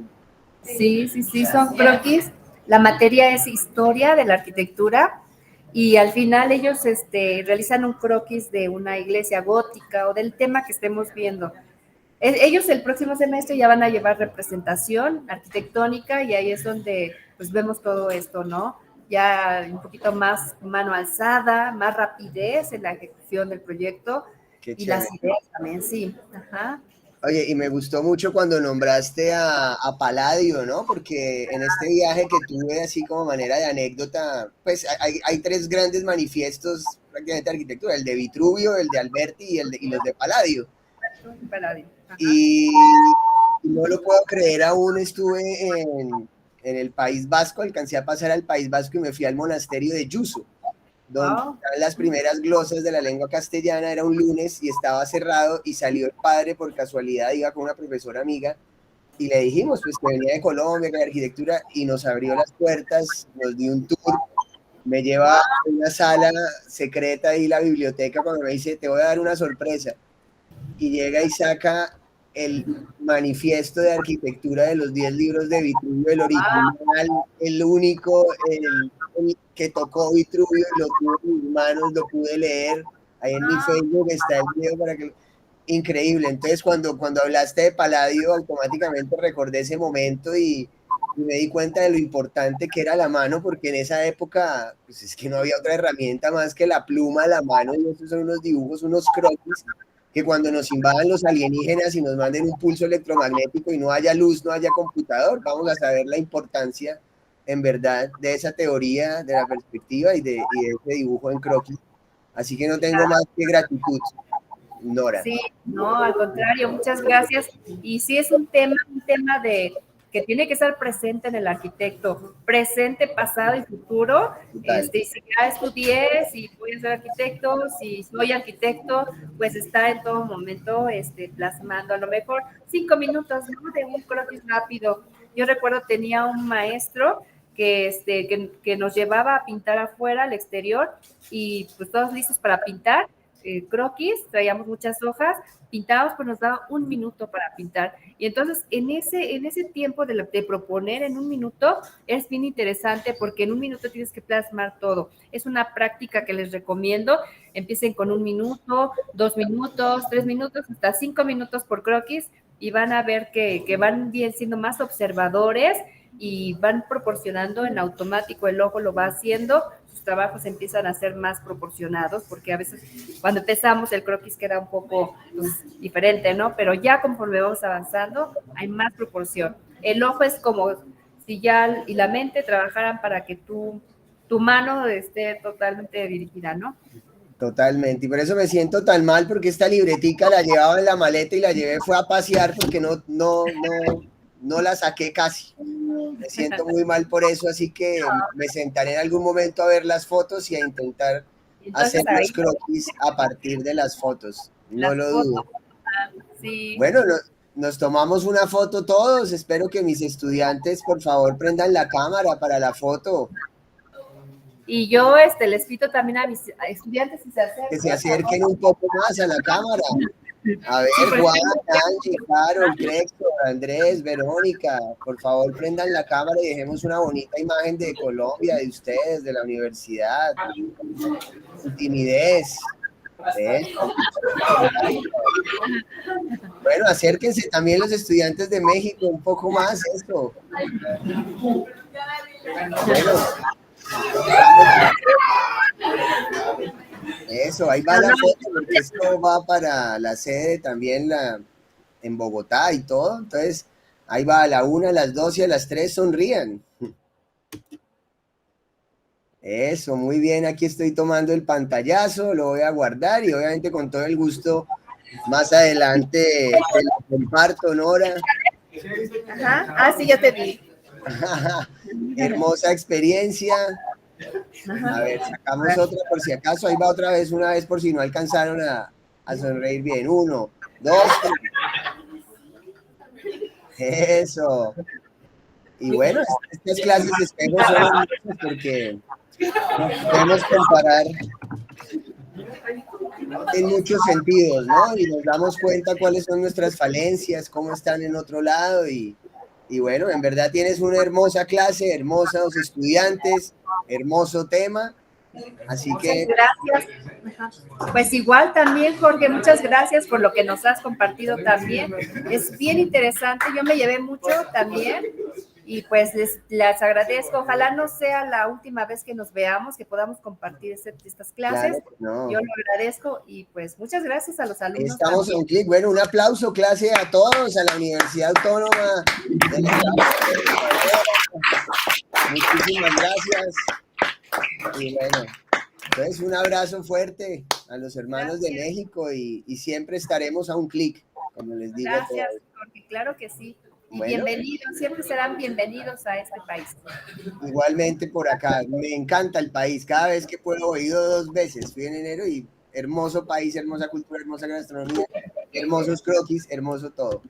Sí, son croquis. La materia es historia de la arquitectura y al final ellos realizan un croquis de una iglesia gótica o del tema que estemos viendo. Ellos el próximo semestre ya van a llevar representación arquitectónica y ahí es donde pues vemos todo esto, ¿no? Ya un poquito más mano alzada, más rapidez en la ejecución del proyecto. Qué y las chévere. ideas también, sí. Ajá. Oye, y me gustó mucho cuando nombraste a Palladio, ¿no? Porque en este viaje que tuve, así como manera de anécdota, pues hay tres grandes manifiestos prácticamente de arquitectura, el de Vitruvio, el de Alberti y los de Palladio. Palladio. Ajá. Y no lo puedo creer, aún estuve en el País Vasco, alcancé a pasar al País Vasco y me fui al monasterio de Yuso, donde están las primeras glosas de la lengua castellana. Era un lunes y estaba cerrado y salió el padre por casualidad, iba con una profesora amiga y le dijimos pues que venía de Colombia, que de arquitectura, y nos abrió las puertas, nos dio un tour, me lleva a una sala secreta y la biblioteca cuando me dice te voy a dar una sorpresa, y llega y saca el manifiesto de arquitectura de los 10 libros de Vitruvio, el original, el único, el que tocó Vitruvio, lo tuve en mis manos, lo pude leer, ahí en mi Facebook está el video para que... Increíble. Entonces cuando hablaste de Palladio, automáticamente recordé ese momento y me di cuenta de lo importante que era la mano, porque en esa época pues es que no había otra herramienta más que la pluma, la mano, y esos son unos dibujos, unos croquis, que cuando nos invadan los alienígenas y nos manden un pulso electromagnético y no haya luz, no haya computador, vamos a saber la importancia en verdad de esa teoría, de la perspectiva y de ese dibujo en croquis. Así que no tengo más que gratitud, Nora. Sí, no, al contrario, muchas gracias. Y sí es un tema de que tiene que estar presente en el arquitecto, presente, pasado y futuro. Si ya estudié, si voy a ser arquitecto, si soy arquitecto, pues está en todo momento plasmando, a lo mejor 5 minutos, ¿no? De un croquis rápido. Yo recuerdo tenía un maestro que nos llevaba a pintar afuera, al exterior, y pues todos listos para pintar. Croquis, traíamos muchas hojas, pintábamos, pues nos daba 1 minuto para pintar. Y entonces, en ese tiempo de proponer en 1 minuto, es bien interesante porque en 1 minuto tienes que plasmar todo. Es una práctica que les recomiendo. Empiecen con 1 minuto, 2 minutos, 3 minutos, hasta 5 minutos por croquis y van a ver que van bien siendo más observadores y van proporcionando en automático, el ojo lo va haciendo, sus trabajos empiezan a ser más proporcionados, porque a veces cuando empezamos el croquis queda un poco pues, diferente, ¿no? Pero ya conforme vamos avanzando, hay más proporción. El ojo es como si ya y la mente trabajaran para que tu mano esté totalmente dirigida, ¿no? Totalmente, y por eso me siento tan mal, porque esta libretica la llevaba en la maleta y la llevé, fue a pasear porque no la saqué casi. Me siento muy mal por eso, así que me sentaré en algún momento a ver las fotos y a intentar hacer los croquis a partir de las fotos. No lo dudo. Sí. Bueno, nos tomamos una foto todos. Espero que mis estudiantes, por favor, prendan la cámara para la foto. Y yo les pido también a mis estudiantes que se acerquen un poco más a la cámara. A ver, Juan, Angie, Carol, Gregor, Andrés, Verónica, por favor prendan la cámara y dejemos una bonita imagen de Colombia, de ustedes, de la universidad. Su timidez. Bueno, acérquense también los estudiantes de México un poco más, esto. Bueno. Eso, ahí va la foto, porque esto va para la sede también en Bogotá y todo. Entonces, ahí va a la 1, a las 2 y a las 3, sonrían. Eso, muy bien, aquí estoy tomando el pantallazo, lo voy a guardar y obviamente con todo el gusto más adelante te lo comparto, Nora. Ajá, sí, ya te vi. Hermosa experiencia. A ver, sacamos otra por si acaso. Ahí va otra vez, una vez por si no alcanzaron a sonreír bien. 1, 2, 3. Eso. Y bueno, estas clases de espejo son hermosas porque podemos comparar en muchos sentidos, ¿no? Y nos damos cuenta cuáles son nuestras falencias, cómo están en otro lado y bueno, en verdad tienes una hermosa clase, hermosos estudiantes, hermoso tema Así Muchas que gracias. Ajá. Pues igual también, Jorge, muchas gracias por lo que nos has compartido también. Es bien interesante, yo me llevé mucho también y pues les agradezco. Ojalá no sea la última vez que nos veamos, que podamos compartir estas clases. claro, no. Yo lo agradezco y pues muchas gracias a los alumnos. Estamos también. a un clic. Bueno, un aplauso, clase, a todos, a la Universidad Autónoma de La Muchísimas gracias. Y bueno, entonces un abrazo fuerte a los hermanos de México y siempre estaremos a un clic, como les digo. Gracias, Jorge, claro que sí. Y Bueno. bienvenidos, siempre serán bienvenidos a este país. Igualmente por acá, me encanta el país, cada vez que puedo he ido 2 veces, fui en enero y hermoso país, hermosa cultura, hermosa gastronomía, hermosos croquis, hermoso todo.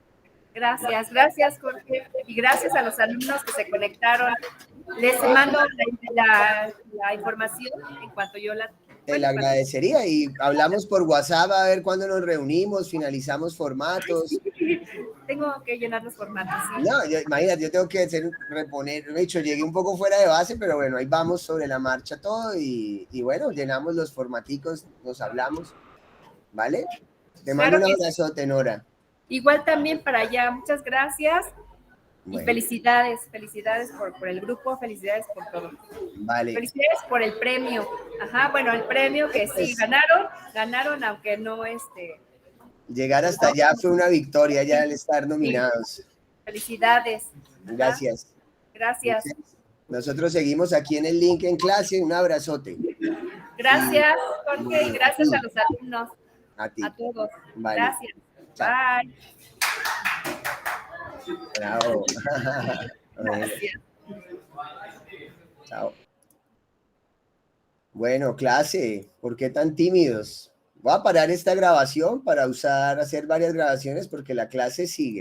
Gracias, gracias Jorge y gracias a los alumnos que se conectaron. Les mando la información en cuanto yo la... Te la agradecería y hablamos por WhatsApp a ver cuándo nos reunimos, finalizamos formatos. Tengo que llenar los formatos. ¿Sí? No, imagínate, yo tengo que reponer, de hecho llegué un poco fuera de base, pero bueno, ahí vamos sobre la marcha todo y bueno, llenamos los formaticos, nos hablamos, ¿vale? Te mando un abrazote, Nora. Igual también para allá, muchas gracias. Bueno. Y felicidades por el grupo, felicidades por todo. Vale. Felicidades por el premio. Ajá, bueno, el premio que sí, ganaron, aunque no Llegar hasta allá fue una victoria ya al estar nominados. Sí. Felicidades. Gracias. Gracias. Nosotros seguimos aquí en el link en clase. Un abrazote. Gracias, Jorge, y gracias a los alumnos. A ti. A todos. Vale. Gracias. Chao. Bye. Bravo. Gracias. Chao. Bueno, clase, ¿por qué tan tímidos? Voy a parar esta grabación para hacer varias grabaciones porque la clase sigue.